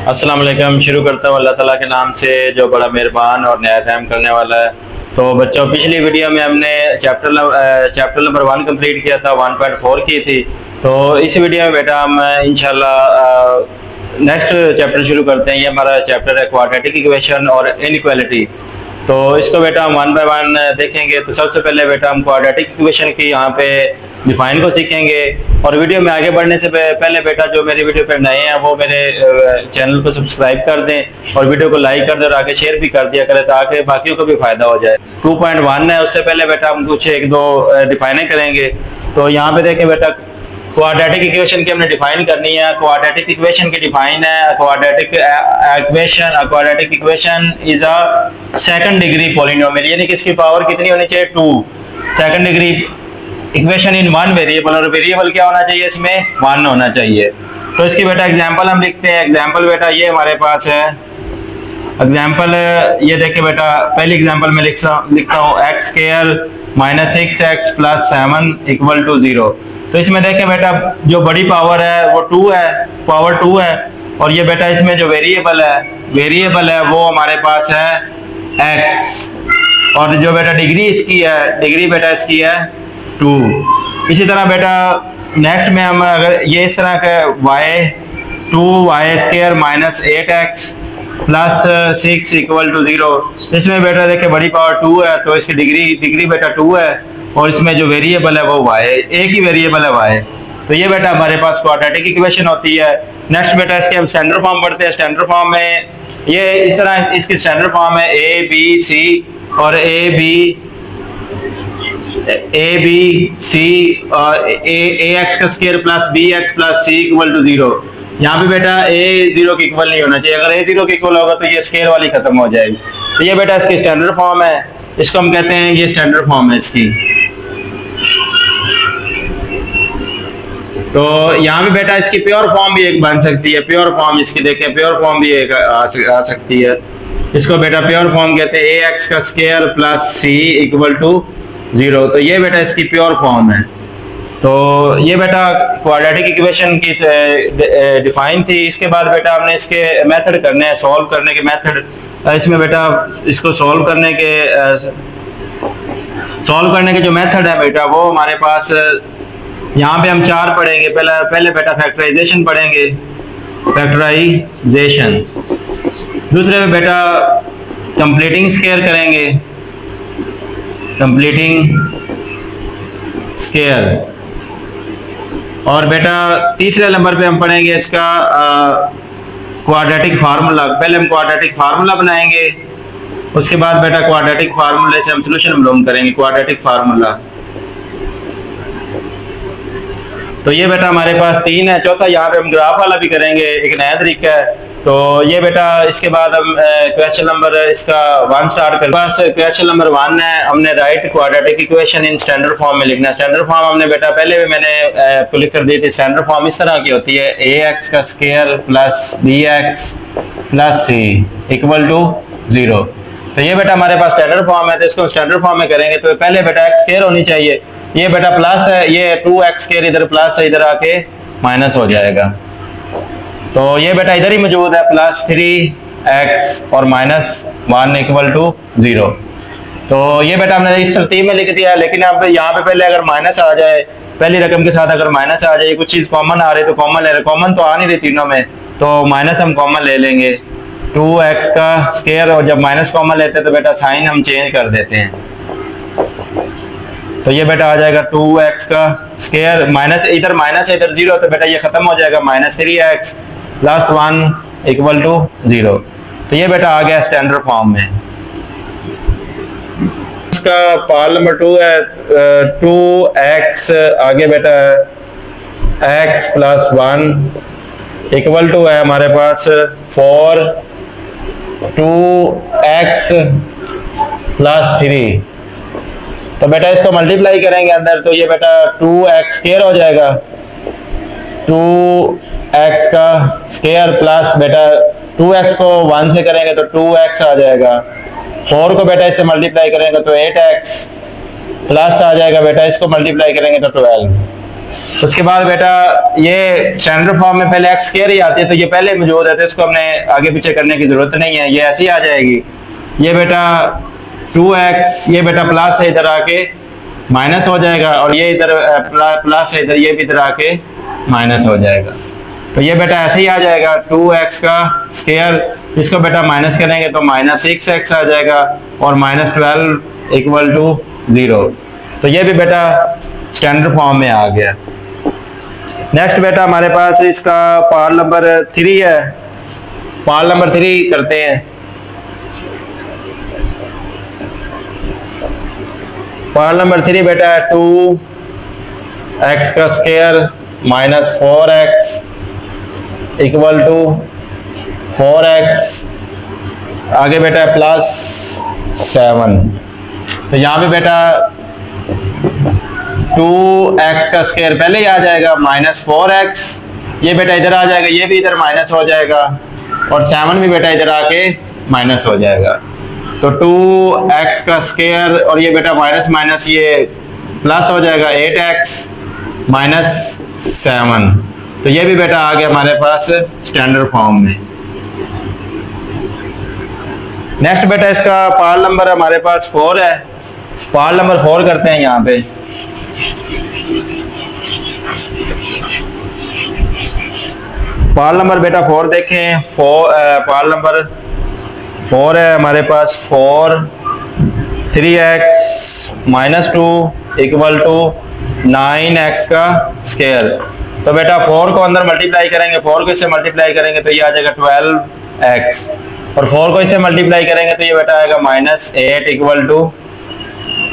अस्सलाम वालेकुम। शुरू करता हूँ अल्लाह ताला के नाम से जो बड़ा मेहरबान और नया रहम करने वाला है। तो बच्चों, पिछली वीडियो में हमने चैप्टर नंबर 1 कंप्लीट किया था, 1.4 की थी। तो इस वीडियो में बेटा हम इंशाल्लाह नेक्स्ट चैप्टर शुरू करते हैं। ये हमारा चैप्टर है क्वाड्रेटिक इक्वेशन और इनइक्वालिटी। तो इसको बेटा हम 1 बाय 1 देखेंगे। तो सबसे पहले बेटा हम क्वाड्रेटिक इक्वेशन की यहाँ पे डिफाइन को सीखेंगे। और वीडियो में आगे बढ़ने से पहले बेटा जो मेरी वीडियो पर नए हैं वो मेरे चैनल को सब्सक्राइब कर दें और वीडियो को लाइक कर दें और आगे शेयर भी कर दिया करें ताकि बाकियों को भी फायदा हो जाए। 2.1 है, उससे पहले बेटा हम कुछ एक दो डिफाइनें करेंगे। तो यहाँ पे देखें बेटा, क्वाड्रेटिक इक्वेशन की हमने डिफाइन करनी है। क्वाड्रेटिक इक्वेशन की डिफाइन है, quadratic equation is a second degree polynomial, यानी कि इसकी पावर कितनी होनी चाहिए? 2। Second degree equation in one variable, और वेरिएबल क्या होना चाहिए? इसमें 1 होना चाहिए। तो इसकी बेटा एग्जांपल हम लिखते हैं। एग्जांपल बेटा ये हमारे पास है। एग्जांपल ये देखिए बेटा, पहली एग्जांपल में लिखता हूँ x square minus 6x plus 7 equal to 0। तो इसमें देखें बेटा, जो बड़ी पावर है वो 2 है, पावर 2 है। और ये बेटा इसमें जो वेरिएबल है वो हमारे पास है x। और जो बेटा डिग्री बेटा इसकी है 2। इसी तरह बेटा नेक्स्ट में हम अगर ये इस तरह का y square minus 8x plus 6 equal to 0, इसमें बेटा देखिए बड़ी पावर 2 है तो इसकी डिग्री बेटा 2 है और इसमें जो वेरिएबल है वो y है, एक ही वेरिएबल है y। तो ये बेटा हमारे पास क्वाड्रेटिक इक्वेशन होती है। नेक्स्ट बेटा इसके हम स्टैंडर्ड फॉर्म पढ़ते हैं। स्टैंडर्ड फॉर्म में ये इस तरह इसकी स्टैंडर्ड फॉर्म है a b c, और a b c और ax का square plus bx plus c equal to 0। यहाँ पे बेटा a 0 के इक्वल नहीं होना चाहिए। अगर a 0 के इक्वल होगा तो ये स्क्वायर वाली खत्म हो जाएगी। तो ये बेटा इसकी स्टैंडर्ड फॉर्म है, इसको हम कहते हैं, ये स्टैंडर्ड फॉर्म है इसकी। तो यहाँ पे बेटा इसकी प्योर फॉर्म भी एक बन सकती है। प्योर फॉर्म इसकी देखें, प्योर फॉर्म भी एक आ सकती है। इसको बेटा प्योर फॉर्म कहते हैं, ax का square plus c equal to 0। तो ये बेटा इसकी प्योर फॉर्म है। तो ये बेटा क्वाड्रेटिक इक्वेशन की डिफाइन थी। इसके बाद बेटा हमने इसके मेथड करने हैं, सॉल्व करने के मेथड। इसमें बेटा इसको सॉल्व करने के जो मेथड है बेटा वो हमारे पास यहाँ पे हम 4 पढ़ेंगे। पहले बेटा फैक्टराइजेशन पढ़ेंगे, फैक्टराइजेशन। दूसरे में बेटा कंप्लीटिंग स्क्वायर करेंगे, कंप्लीटिंग स्क्वायर। और बेटा तीसरे नंबर पे हम पढ़ेंगे इसका क्वाड्रेटिक फार्मूला। पहले हम क्वाड्रेटिक फार्मूला बनाएंगे, उसके बाद बेटा क्वाड्रेटिक फार्मूले से हम सॉल्यूशन मालूम करेंगे, क्वाड्रेटिक फार्मूला। तो ये बेटा हमारे पास 3 है। चौथा यहाँ पे हम ग्राफ वाला भी करेंगे, एक नया तरीका है। तो ये बेटा इसके बाद हम क्वेश्चन नंबर इसका 1 स्टार्ट करें। बस क्वेश्चन नंबर 1 है, हमने right quadratic equation in standard form में लिखना है। स्टैंडर्ड फॉर्म हमने बेटा पहले भी मैंने आपको लिख कर दी थी। स्टैंडर्ड फॉर्म इस तरह की होती है, ax का square plus bx plus c equal to 0। तो ये बेटा हमारे पास स्टैंडर्ड फॉर्म है। तो इसको स्टैंडर्ड फॉर्म में करेंगे तो पहले बेटा x स्क्वायर होनी चाहिए, ये बेटा प्लस है, ये 2x स्क्वायर इधर प्लस है, इधर आके माइनस हो जाएगा। तो ये बेटा इधर ही मौजूद है, प्लस 3x और माइनस 1 इक्वल टू 0। तो ये बेटा हमने इस तरतीब में लिख दिया है। लेकिन अब यहाँ पे पहले अगर माइनस आ जाए, पहली रकम के साथ अगर माइनस आ जाए, कुछ चीज़ कॉमन आ रही तो कॉमन ले रहे, कॉमन तो आ नहीं रही तीनों में, तो माइनस हम कॉमन ले लेंगे 2x का स्क्वायर। और जब माइनस कॉमन लेते हैं तो बेटा साइन हम चेंज कर देते हैं। तो ये बेटा आ जाएगा 2x का स्क्वायर, माइनस इधर माइनस है इधर 0, तो बेटा ये खत्म हो जाएगा, minus 3x plus 1 equal to 0। तो ये बेटा आ गया स्टैंडर्ड फॉर्म में। इसका पार्ट नंबर 2 है, 2x आगे बेटा x प्लस 1 इक्वल टू है हमारे पास 4 2x प्लस 3। तो बेटा इसको मल्टीप्लाई करेंगे अंदर, तो ये बेटा 2x स्क्वायर हो जाएगा, 2x का स्क्वायर प्लस बेटा 2x को 1 से करेंगे तो 2x आ जाएगा, 4 को बेटा इससे मल्टीप्लाई करेंगे तो 8x प्लस आ जाएगा, बेटा इसको मल्टीप्लाई करेंगे तो 12। उसके बाद बेटा ये स्टैंडर्ड फॉर्म में पहले एक्स स्क्वायर ही आती है, तो ये पहले मौजूद है, तो इसको हमने आगे पीछे करने की जरूरत नहीं है, ये ऐसे ही आ जाएगी। ये बेटा 2x, ये बेटा प्लस है, इधर आके माइनस हो जाएगा, और ये इधर प्लस है इधर, ये भी इधर आके माइनस हो जाएगा। तो ये बेटा ऐसे ही आ जाएगा 2x का स्क्वायर, इसको बेटा माइनस करेंगे तो -6x आ जाएगा, और -12 इक्वल टू 0। तो ये भी बेटा स्टैंडर्ड फॉर्म में आ गया। नेक्स्ट बेटा हमारे पास इसका पार्ट नंबर 3 है। पार्ट नंबर 3 करते हैं। पार्ट नंबर 3 बेटा है 2x का square -4x equal to 4x, आगे बेटा है +7। तो यहाँ पे बेटा 2x का स्क्वायर पहले ही आ जाएगा, -4x, ये बेटा इधर आ जाएगा, ये भी इधर माइनस हो जाएगा, और 7 भी बेटा इधर आके माइनस हो जाएगा। तो 2x का स्क्वायर और ये बेटा माइनस माइनस ये प्लस हो जाएगा 8x -7। तो ये भी बेटा आ गया हमारे पास स्टैंडर्ड फॉर्म में। नेक्स्ट बेटा इसका पार्ट नंबर हमारे पास 4 है। पार्ट नंबर 4 करते हैं यहाँ पे। पार्ट नंबर बेटा 4 देखें। पार्ट नंबर 4 है हमारे पास 3x -2 इक्वल टू 9x का स्क्वायर। तो बेटा 4 को अंदर मल्टीप्लाई करेंगे, 4 को इससे मल्टीप्लाई करेंगे तो ये आ जाएगा 12x, और 4 को इससे मल्टीप्लाई करेंगे तो ये बेटा आएगा -8 इक्वल टू,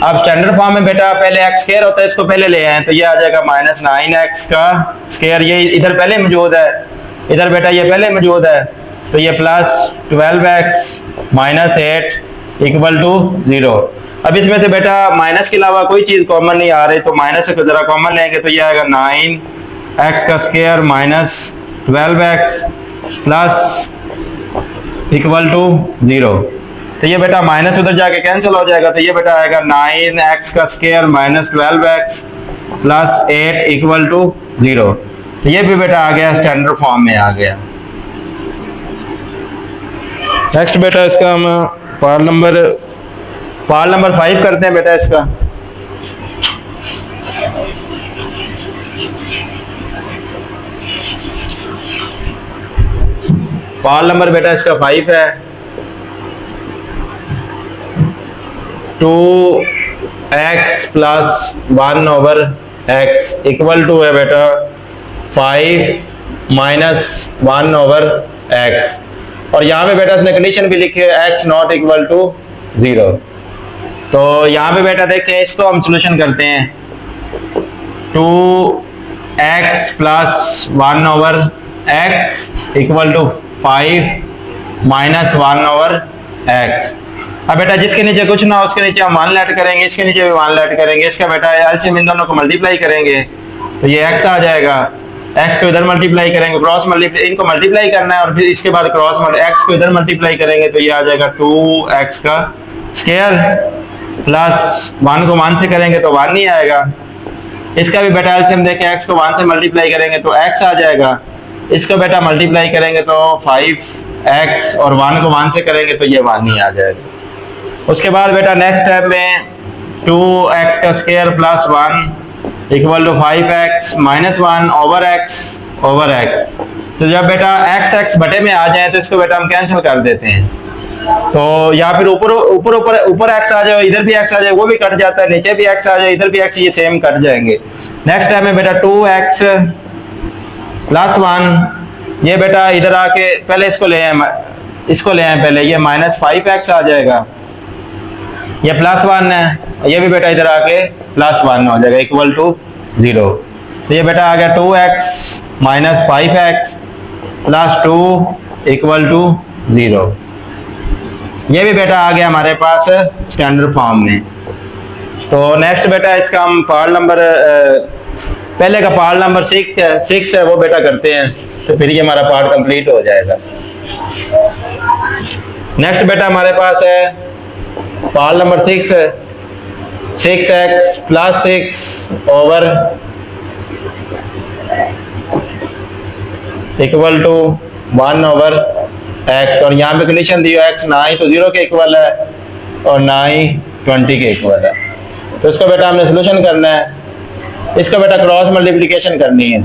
अब स्टैंडर्ड फॉर्म में बेटा पहले x स्क्वायर होता है, इसको पहले ले आए, तो ये आ जाएगा -9x का स्क्वायर, ये इधर पहले मौजूद है, इधर बेटा ये पहले मौजूद है, तो ये +12x -8 इक्वल टू 0। अब इसमें से बेटा माइनस के अलावा कोई चीज कॉमन नहीं आ रही, तो माइनस से जरा कॉमन लेंगे तो ये आएगा 9x का square -12x plus equal to 0। तो ये बेटा माइनस उधर जाके कैंसिल हो जाएगा, तो ये बेटा आएगा 9x का square -12x plus 8 equal to 0। तो ये भी बेटा आ गया स्टैंडर्ड फॉर्म में आ गया। नेक्स्ट बेटा इसका हम पार्ट नंबर 5 करते हैं बेटा इसका। पार्ट नंबर बेटा इसका 5 है। 2x plus 1/x equal to है बेटा 5 - 1/x, और यहाँ पे बेटा इसने कंडीशन भी लिखी है x नॉट इक्वल टू 0। तो यहाँ पे बेटा देखते हैं, इसको हम सोल्यूशन करते हैं। 2x plus 1/x equal to 5 - 1/x। अब बेटा जिसके नीचे कुछ ना हो उसके नीचे हम 1 लेट करेंगे, इसके नीचे भी 1 लेट करेंगे, इसका बेटा एलसीएम इन दोनों को मल्टीप्लाई करेंगे तो ये x आ जाएगा, x को इधर मल्टीप्लाई करेंगे, क्रॉस मल्टीप्लाई, इनको मल्टीप्लाई करना है, और फिर इसके बाद x को इधर मल्टीप्लाई करेंगे तो ये आ जाएगा 2x का स्क्वायर प्लस 1 को 1 से करेंगे तो 1 नहीं आएगा। इसका भी बेटा एलसीएम देखें, x को 1 से मल्टीप्लाई करेंगे तो x आ जाएगा, इसको बेटा मल्टीप्लाई करेंगे तो 5x, और 1 को 1 से करेंगे तो ये 1 नहीं आ जाएगा। उसके बाद बेटा नेक्स्ट स्टेप में 2x का square plus 1 equal to 5x -1/x over x। तो जब बेटा x बटे में आ जाए तो इसको बेटा हम कैंसिल कर देते हैं, तो या फिर ऊपर x आ जाए, इधर भी x आ जाए, वो भी कट जाता है, नीचे भी x आ जाए, इधर भी x, ये सेम कट जाएंगे। नेक्स्ट टाइम में बेटा 2x प्लस 1, ये बेटा इधर आके पहले इसको ले आए पहले, ये -5x आ जाएगा, ये +1 है, ये भी बेटा इधर आके +1 हो जाएगा इक्वल टू 0। तो ये बेटा आ गया 2x - 5x plus 2 equal to 0। ये भी बेटा आ गया हमारे पास स्टैंडर्ड फॉर्म में। तो नेक्स्ट बेटा इसका हम पहले का पार्ट नंबर 6 है वो बेटा करते हैं, तो फिर ये हमारा पार्ट कंप्लीट हो जाएगा। नेक्स्ट बेटा हमारे पास है पार्ट नंबर 6 है, 6x plus 6 over equal to 1/x, और यहाँ पे कंडीशन दी है x ना ही तो 0 के इक्वल है और ना ही 20 के इक्वल है। तो इसको बेटा हमने सोल्यूशन करना है, इसको बेटा क्रॉस मल्टीप्लिकेशन करनी है।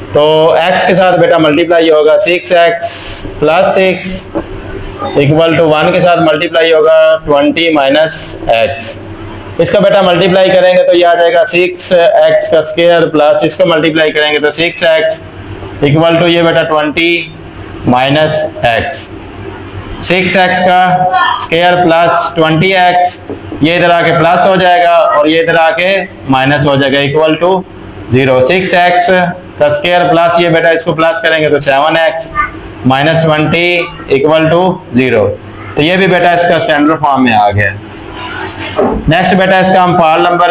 तो x के साथ बेटा मल्टीप्लाई होगा 6x प्लस 6 इक्वल टू 1 के साथ मल्टीप्लाई होगा 20 माइनस x। इसको बेटा मल्टीप्लाई करेंगे तो ये आ जाएगा 6x का स्क्वायर प्लस इसको मल्टीप्लाई करेंगे तो 6x इक्वल टू ये बेटा 20 माइनस x। 6x का स्क्वायर प्लस 20x, ये इधर आके प्लस हो जाएगा और ये इधर आके माइनस हो जाएगा इक्वल टू 0। 6x का स्क्वायर प्लस ये बेटा इसको प्लस करेंगे तो 7x माइनस 20 इक्वल टू 0। तो ये भी बेटा इसका स्टैंडर्ड फॉर्म में आ गया। नेक्स्ट बेटा इसका हम पार्ट नंबर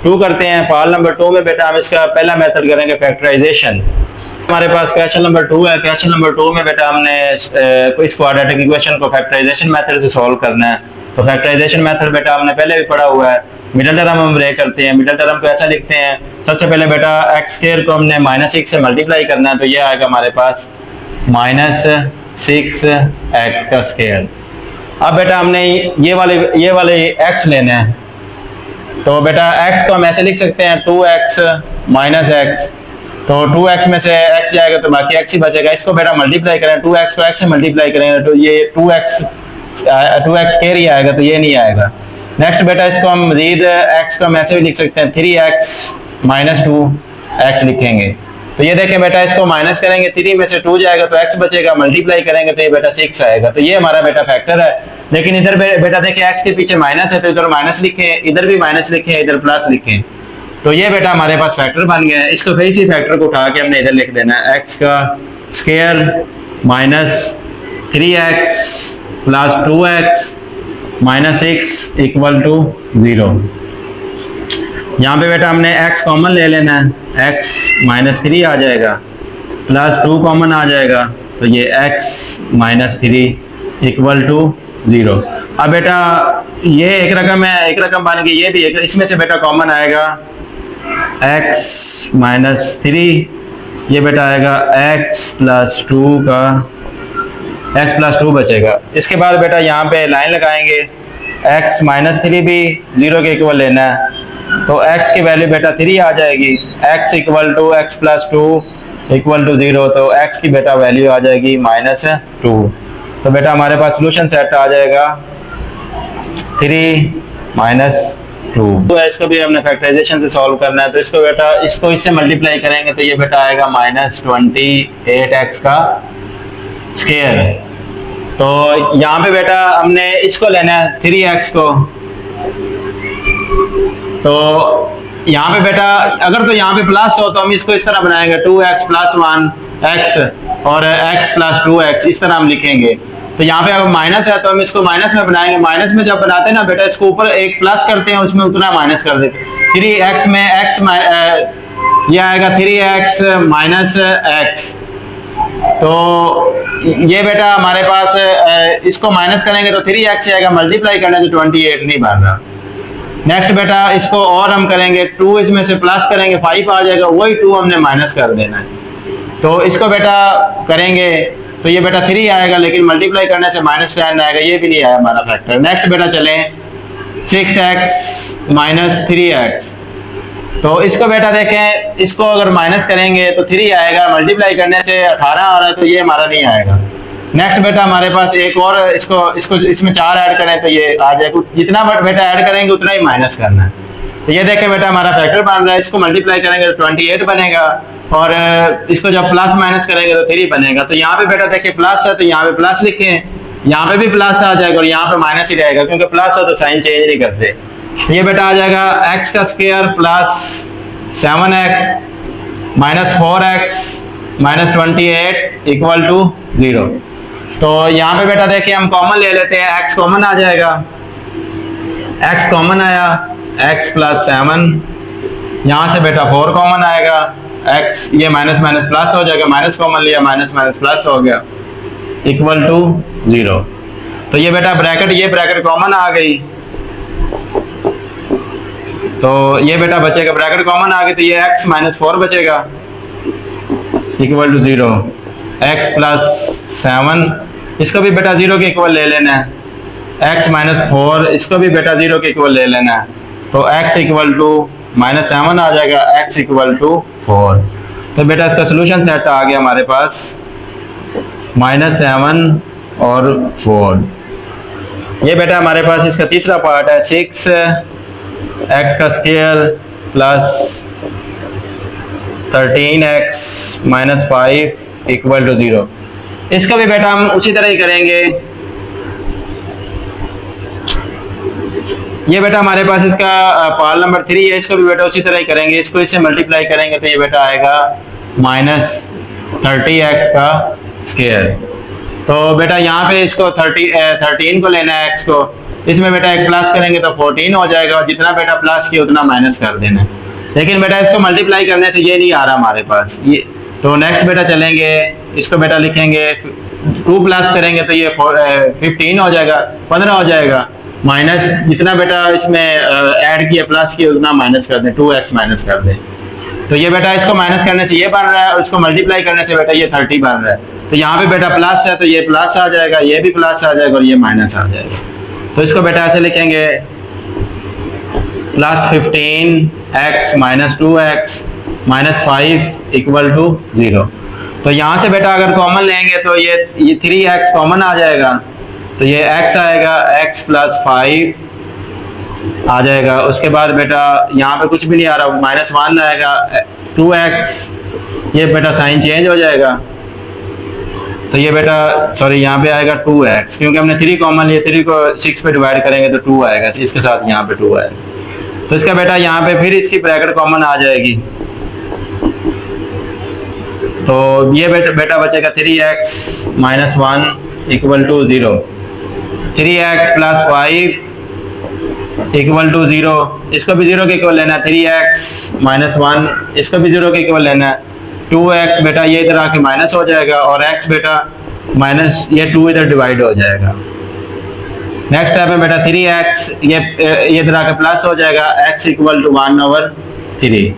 2 करते हैं। पार्ट नंबर 2 में बेटा हम इसका पहला मेथड करेंगे फैक्टराइजेशन। हमारे पास क्वेश्चन नंबर 2 है। क्वेश्चन नंबर 2 में बेटा हमने इस क्वाड्रेटिक इक्वेशन को फैक्टराइजेशन मेथड से सॉल्व करना है। तो फैक्टराइजेशन मेथड बेटा हमने पहले भी पढ़ा हुआ है। मिडिल टर्म हम ब्रेक करते हैं। मिडिल टर्म को ऐसा लिखते हैं, सबसे पहले बेटा x स्क्वायर को हमने -6 से मल्टीप्लाई करना है, तो ये आएगा हमारे पास -6x का स्क्वायर। अब बेटा हमने ये वाले x लेने हैं, तो बेटा x को हम ऐसे लिख सकते हैं 2x माइनस x। तो 2x में से x जाएगा तो बाकी x ही बचेगा। इसको बेटा मल्टीप्लाई करें, 2x को x से मल्टीप्लाई करेंगे तो ये 2x स्क्वायर ही आएगा, तो ये नहीं आएगा। नेक्स्ट बेटा इसको हम मजीद x को हम ऐसे भी लिख सकते हैं 3x माइनस 2x लिखेंगे। तो ये देखें बेटा इसको माइनस करेंगे, 3 में से 2 जाएगा तो x बचेगा, मल्टीप्लाई करेंगे तो ये बेटा 6 आएगा। तो ये हमारा बेटा फैक्टर है। लेकिन इधर बेटा देखिए x के पीछे माइनस है तो इधर माइनस लिखें, इधर भी माइनस लिखें, इधर प्लस लिखें। तो ये बेटा हमारे पास फैक्टर बन गया है। इसको फिर इसी फैक्टर को उठा के हमने इधर लिख देना है, x का square minus 3x plus 2x minus 6 equal to 0। यहाँ पे बेटा हमने x कॉमन ले लेना है, x माइनस 3 आ जाएगा प्लस 2 कॉमन आ जाएगा, तो ये x माइनस 3 इक्वल टू 0। अब बेटा ये एक रकम है, एक रकम बन गई, ये भी एक, इसमें से बेटा कॉमन आएगा x माइनस 3, ये बेटा आएगा x प्लस 2 का x प्लस 2 बचेगा। इसके बाद बेटा यहाँ पे लाइन लगाएंगे, x माइनस 3 भी 0 के इक्वल लेना है, तो x की वैल्यू बेटा 3 आ जाएगी, x equal to x plus 2 equal to 0, तो x की बेटा वैल्यू आ जाएगी -2। तो बेटा हमारे पास सोल्यूशन सेट आ जाएगा 3 -2। तो इसको भी हमने फैक्टराइजेशन से सॉल्व करना है, तो इसको बेटा इसको इससे मल्टीप्लाई करेंगे तो ये बेटा आएगा -28x का स्क्वायर। तो यहाँ पे बेटा हमने इसको लेना है 3x को, तो यहाँ पे बेटा अगर तो यहाँ पे प्लस हो तो हम इसको इस तरह बनाएंगे 2x प्लस 1x और x प्लस 2x, इस तरह हम लिखेंगे। तो यहाँ पे अगर माइनस है तो हम इसको माइनस में बनाएंगे। माइनस में जब बनाते हैं ना बेटा, इसको ऊपर एक प्लस करते हैं, उसमें उतना माइनस कर देते हैं। 3x में x ये आएगा 3x माइनस x। तो ये बेटा हमारे पास इसको माइनस करेंगे तो 3x आएगा, मल्टीप्लाई करने से 28 नहीं बन रहा। नेक्स्ट बेटा इसको और हम करेंगे, 2 इसमें से प्लस करेंगे 5 आ जाएगा, वही 2 हमने माइनस कर देना है। तो इसको बेटा करेंगे तो ये बेटा 3 आएगा, लेकिन मल्टीप्लाई करने से -10 आएगा, ये भी नहीं आया हमारा फैक्टर। नेक्स्ट बेटा चलें 6x माइनस 3x। तो इसको बेटा देखें, इसको अगर माइनस करेंगे तो 3 आएगा, मल्टीप्लाई करने से 18 आ रहा है, तो ये हमारा नहीं आएगा। नेक्स्ट बेटा हमारे पास एक और, इसको इसमें 4 ऐड करें तो ये आ जाएगा। जितना बेटा ऐड करेंगे उतना ही माइनस करना है। तो ये देखें बेटा हमारा फैक्टर बन रहा है, इसको मल्टीप्लाई करेंगे तो 28 बनेगा, और इसको जब प्लस माइनस करेंगे तो 3 बनेगा। तो यहाँ पे बेटा देखिए प्लस है तो यहाँ पे प्लस लिखें, यहाँ पे भी प्लस आ जाएगा और यहाँ पे माइनस ही रहेगा, क्योंकि प्लस हो तो साइन चेंज नहीं करते। ये बेटा आ जाएगा x का square plus 7x minus 4x minus 28 equal to 0। तो यहाँ पे बेटा देखिए हम कॉमन ले लेते हैं, x कॉमन आ जाएगा, x कॉमन आया, x प्लस 7, यहाँ से बेटा 4 कॉमन आएगा, x ये माइनस माइनस प्लस हो जाएगा, माइनस कॉमन लिया, माइनस माइनस प्लस हो गया इक्वल टू 0। तो ये बेटा ब्रैकेट, ये ब्रैकेट कॉमन आ गई, तो ये बेटा बचेगा, ब्रैकेट कॉमन आ गई तो ये x माइनस 4 बचेगा। इक्वल टू 0, x प्लस 7 इसको भी बेटा 0 के इक्वल ले लेना है, x माइनस 4 इसको भी बेटा 0 के इक्वल ले लेना है, तो x इक्वल टू -7 आ जाएगा, x इक्वल टू 4। तो बेटा इसका सोल्यूशन सेट आ गया हमारे पास -7 और 4। ये बेटा हमारे पास इसका तीसरा पार्ट है 6x का square plus 13x minus 5 equal to 0। इसका भी बेटा हम उसी तरह ही करेंगे। ये बेटा हमारे पास इसका पार्ट नंबर 3 है, इसको भी बेटा उसी तरह ही करेंगे। इसको इससे मल्टीप्लाई करेंगे तो ये बेटा आएगा -30x का स्क्वायर। तो बेटा यहाँ पे इसको 13 को लेना है x को, इसमें बेटा एक प्लस करेंगे तो 14 हो जाएगा, और जितना बेटा प्लस किया उतना माइनस कर देना है। लेकिन बेटा इसको मल्टीप्लाई करने से ये नहीं आ रहा हमारे पास ये, तो नेक्स्ट बेटा चलेंगे, इसको बेटा लिखेंगे 2 प्लस करेंगे तो ये 15 हो जाएगा, 15 हो जाएगा, माइनस जितना बेटा इसमें ऐड किया प्लस किया उतना माइनस कर दें, 2x माइनस कर दें। तो ये बेटा इसको माइनस करने से ये बन रहा है और इसको मल्टीप्लाई करने से बेटा ये 30 बन रहा है। तो यहाँ पे बेटा प्लस है तो ये प्लस आ जाएगा, ये भी प्लस आ जाएगा और ये माइनस आ जाएगा। तो इसको बेटा ऐसे लिखेंगे plus 15x minus 2x minus 5 equal to 0। तो यहाँ से बेटा अगर कॉमन लेंगे तो ये 3x कॉमन आ जाएगा, तो ये x आएगा, x प्लस 5 आ जाएगा। उसके बाद बेटा यहाँ पे कुछ भी नहीं आ रहा, -1 आएगा, 2x, ये बेटा साइन चेंज हो जाएगा, तो ये बेटा सॉरी यहाँ पे आएगा 2x, क्योंकि हमने 3 कॉमन लिया, 3 को 6 पे डिवाइड करेंगे तो 2 आएगा, इसके साथ यहाँ पे 2 आएगा। तो इसका बेटा यहाँ पे फिर इसकी ब्रैकेट कॉमन आ जाएगी, तो ये बेटा बचेगा 3x minus 1 equal to 0, 3x plus 5 equal to 0, इसको भी 0 के इक्वल लेना है, 3x माइनस 1 इसको भी 0 के इक्वल लेना है, 2x बेटा ये इधर आके माइनस हो जाएगा और x बेटा माइनस ये 2 इधर डिवाइड हो जाएगा। नेक्स्ट स्टेप में बेटा 3x ये इधर आके प्लस हो जाएगा, x इक्वल टू 1/3।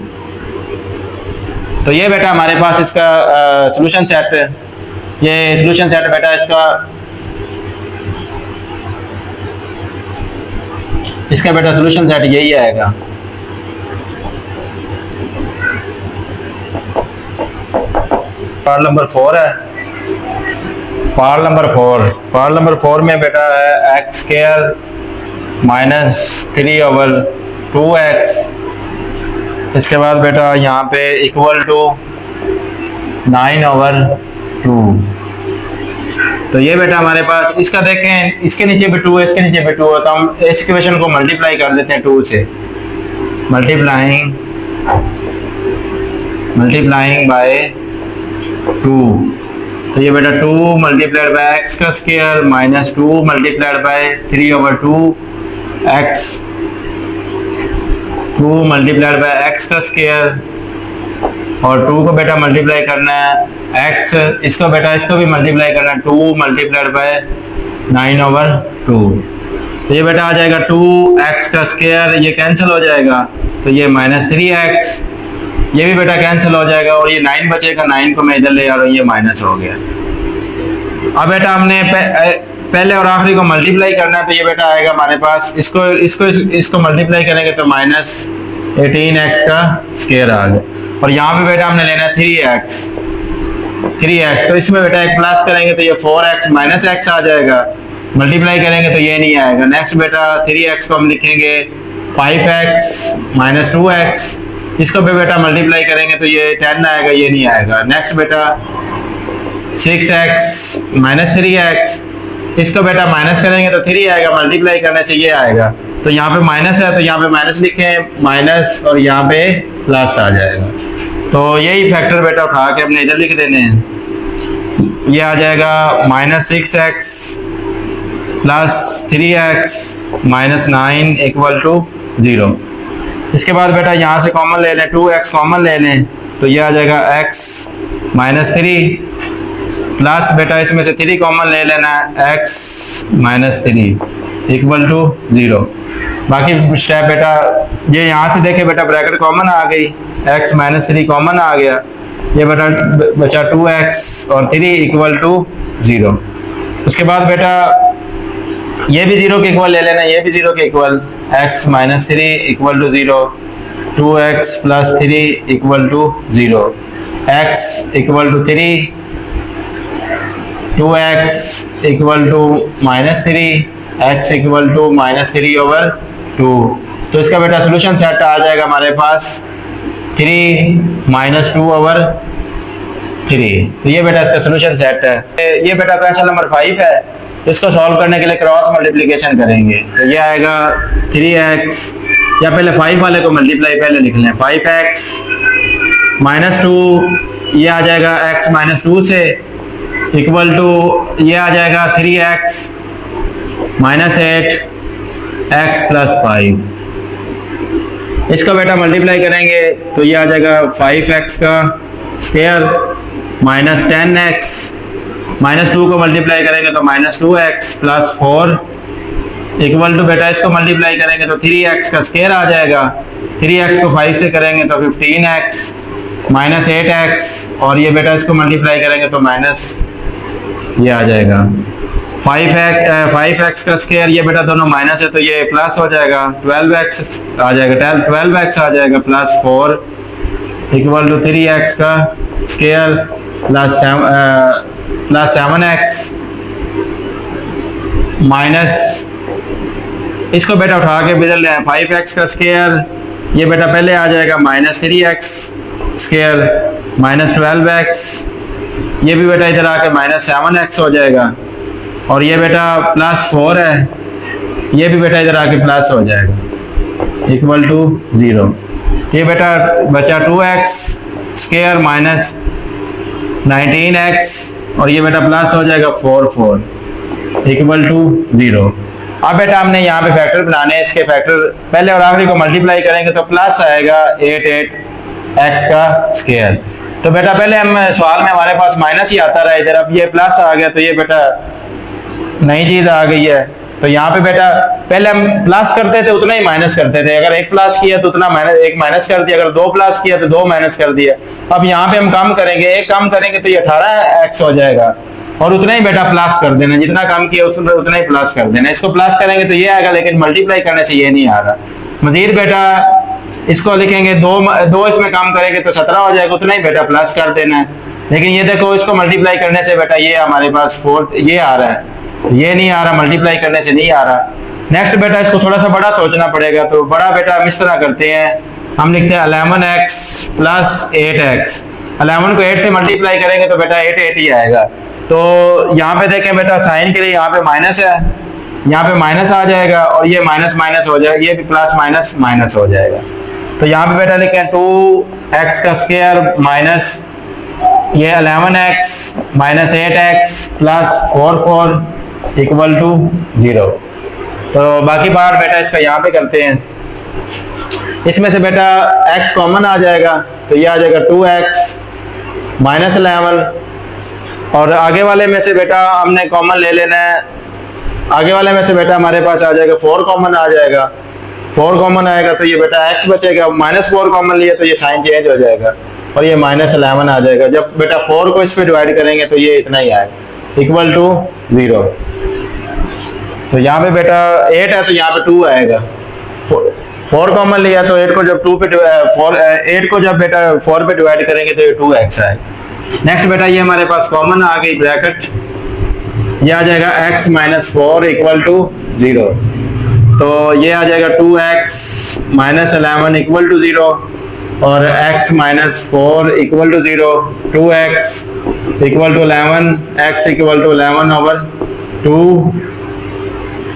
तो ये बेटा हमारे पास इसका सॉल्यूशन सेट, ये सॉल्यूशन सेट बेटा इसका बेटा सॉल्यूशन सेट यही आएगा। पार्ट नंबर 4 है, पार्ट नंबर 4 में बेटा है x स्क्वायर माइनस 3/2x, इसके बाद बेटा यहाँ पे इक्वल टू 9/2। तो ये बेटा हमारे पास इसका देखें, इसके नीचे भी 2 है, इसके नीचे भी 2 है, तो हम इस इक्वेशन को मल्टीप्लाई कर देते हैं 2 से, मल्टीप्लाइंग बाय 2। तो ये बेटा 2 मल्टीप्लाइड बाय x का square minus 2 multiplied by 3/2x, 2 multiplied by x का स्क्वायर, और 2 को बेटा मल्टीप्लाई करना है x, इसको बेटा इसको भी मल्टीप्लाई करना है, 2 मल्टीप्लाइड बाय 9/2। तो ये बेटा आ जाएगा 2x का स्क्वायर, ये कैंसिल हो जाएगा, तो ये माइनस 3x, ये भी बेटा कैंसिल हो जाएगा, और ये 9 बचेगा, 9 को मैं इधर ले आ रहा हूँ, ये माइनस हो गया। अब बेटा हमने पहले और आखिरी को मल्टीप्लाई करना है, तो ये बेटा आएगा हमारे पास, इसको मल्टीप्लाई करेंगे तो माइनस 18x का स्क्वायर आ गया, और यहाँ पे बेटा हमने लेना है 3x, तो इसमें बेटा एक प्लस करेंगे तो ये 4x माइनस x आ जाएगा, मल्टीप्लाई करेंगे तो ये नहीं आएगा। नेक्स्ट बेटा 3x को हम लिखेंगे 5x माइनस 2x, इसको भी बेटा मल्टीप्लाई करेंगे तो ये 10 आएगा, ये नहीं आएगा। नेक्स्ट बेटा 6x माइनस 3x, इसको बेटा माइनस करेंगे तो 3 आएगा, मल्टीप्लाई करने से ये आएगा, तो यहाँ पे माइनस है तो यहाँ पे माइनस लिखें, माइनस और यहाँ पे प्लस आ जाएगा। तो यही फैक्टर बेटा उठा के अपने इधर लिख देने हैं, ये आ जाएगा -6x plus 3x minus 9 equal to 0। इसके बाद बेटा यहाँ से कॉमन ले लें, 2x कॉमन ले लें, तो ये आ जाएगा x माइनस 3 प्लस बेटा इसमें से 3 कॉमन ले लेना है, x माइनस 3 इक्वल टू 0। बाकी स्टेप बेटा ये यहाँ से देखे बेटा ब्रैकेट कॉमन आ गई, x माइनस 3 कॉमन आ गया, ये बेटा बचा 2x और 3 इक्वल टू 0। उसके बाद बेटा ये भी 0 के इक्वल ले लेना, ये भी 0 के equal, x minus 3 equal to 0, 2x plus 3 equal to 0, x equal to 3, 2x equal to minus 3, x equal to minus 3 over 2। तो इसका बेटा सोल्यूशन सेट आ जाएगा हमारे पास 3 माइनस 2 ओवर 3। तो ये बेटा इसका सोल्यूशन सेट है। ये बेटा क्वेश्चन नंबर 5 है, तो इसको सॉल्व करने के लिए क्रॉस मल्टीप्लिकेशन करेंगे। तो ये आएगा 3x, या पहले 5 वाले को मल्टीप्लाई पहले लिख लें, 5x माइनस 2, ये आ जाएगा x माइनस 2 से इक्वल टू ये आ जाएगा 3x माइनस 8 x प्लस 5। इसका बेटा मल्टीप्लाई करेंगे तो ये आ जाएगा 5x का स्क्वायर माइनस 10x, माइनस 2 को मल्टीप्लाई करेंगे तो minus 2x plus 4 equal to बेटा इसको मल्टीप्लाई करेंगे तो 3x का स्क्वायर आ जाएगा, 3x को 5 से करेंगे तो 15x माइनस 8x, और ये बेटा इसको मल्टीप्लाई करेंगे तो माइनस ये आ जाएगा 5x का स्क्वायर, ये बेटा दोनों माइनस है तो ये प्लस हो जाएगा, 12x आ जाएगा, 12x आ जाएगा प्लस 4 इक्वल टू 3x का स्क्वायर प्लस 7x माइनस, इसको बेटा उठा के बदल रहे हैं, 5x का स्क्वायर, ये बेटा पहले आ जाएगा minus 3x square minus 12x, ये भी बेटा इधर आके माइनस 7x हो जाएगा, और ये बेटा प्लस 4 है, ये भी बेटा इधर आके प्लस हो जाएगा इक्वल टू 0। ये बेटा बचा 2x स्क्वायर माइनस 19x, और ये बेटा प्लस हो जाएगा 4 इक्वल टू 0। अब बेटा हमने यहाँ पे फैक्टर बनाने हैं, इसके फैक्टर पहले और आखिरी को मल्टीप्लाई करेंगे तो प्लस आएगा 8x का स्क्वायर। तो बेटा पहले हम सवाल में हमारे पास माइनस ही आता रहा इधर, अब ये प्लस आ गया तो ये बेटा नई चीज आ गई है। तो यहाँ पे बेटा पहले हम प्लस करते थे उतना ही माइनस करते थे, अगर एक प्लस किया तो उतना माइनस, एक माइनस कर दिया, अगर 2 प्लस किया तो 2 माइनस कर दिया। अब यहाँ पे हम कम करेंगे, एक कम करेंगे तो ये 18x हो जाएगा, और उतना ही बेटा प्लस कर देना, जितना कम किया उसमें उतना ही प्लस कर देना। इसको प्लस करेंगे तो ये आएगा, लेकिन मल्टीप्लाई करने से ये नहीं आ रहा। मजीद बेटा इसको लिखेंगे 2 इसमें कम करेंगे तो 17 हो जाएगा, उतना ही बेटा प्लस कर देना है। लेकिन ये देखो इसको मल्टीप्लाई करने से बेटा ये हमारे पास 4 ये आ रहा है, ये नहीं आ रहा, मल्टीप्लाई करने से नहीं आ रहा। नेक्स्ट बेटा इसको थोड़ा सा बड़ा सोचना पड़ेगा, तो बड़ा बेटा हम इस तरह करते हैं, हम लिखते हैं 11x प्लस 8x। 11 को 8 से मल्टीप्लाई करेंगे तो बेटा 8 ही आएगा। तो यहाँ पे देखें बेटा साइन के लिए यहाँ पे माइनस है, यहाँ पे माइनस आ जाएगा, और ये माइनस माइनस हो जाएगा, ये भी प्लस माइनस माइनस हो जाएगा। तो यहाँ पे बेटा लिखें 2x का स्क्वायर माइनस ये 11x minus 8x plus 4 equal to 0। तो बाकी पार्ट बेटा इसका यहाँ पे करते हैं। इसमें से बेटा x कॉमन आ जाएगा तो ये आ जाएगा 2x माइनस 11, और आगे वाले में से बेटा हमने कॉमन ले लेना है, आगे वाले में से बेटा हमारे पास आ जाएगा 4 कॉमन आ जाएगा, 4 कॉमन आएगा तो ये बेटा x बचेगा, माइनस 4 कॉमन लिया तो ये साइन चेंज हो जाएगा और ये माइनस 11 आ जाएगा। जब बेटा 4 को इस पे डिवाइड करेंगे तो ये इतना ही आएगा इक्वल टू 0। तो यहाँ पे बेटा 8 है तो यहाँ पे 2 आएगा, 4 कॉमन लिया तो 8 को जब 2 पे 8 को जब बेटा 4 पे डिवाइड करेंगे तो ये 2x आएगा। नेक्स्ट बेटा ये हमारे पास कॉमन आ गई ब्रैकेट, ये आ जाएगा x माइनस 4 इक्वल टू 0। तो ये आ जाएगा 2x माइनस 11 इक्वल टू 0, और x minus 4 equal to 0, 2x equal to 11, x equal to 11 over 2,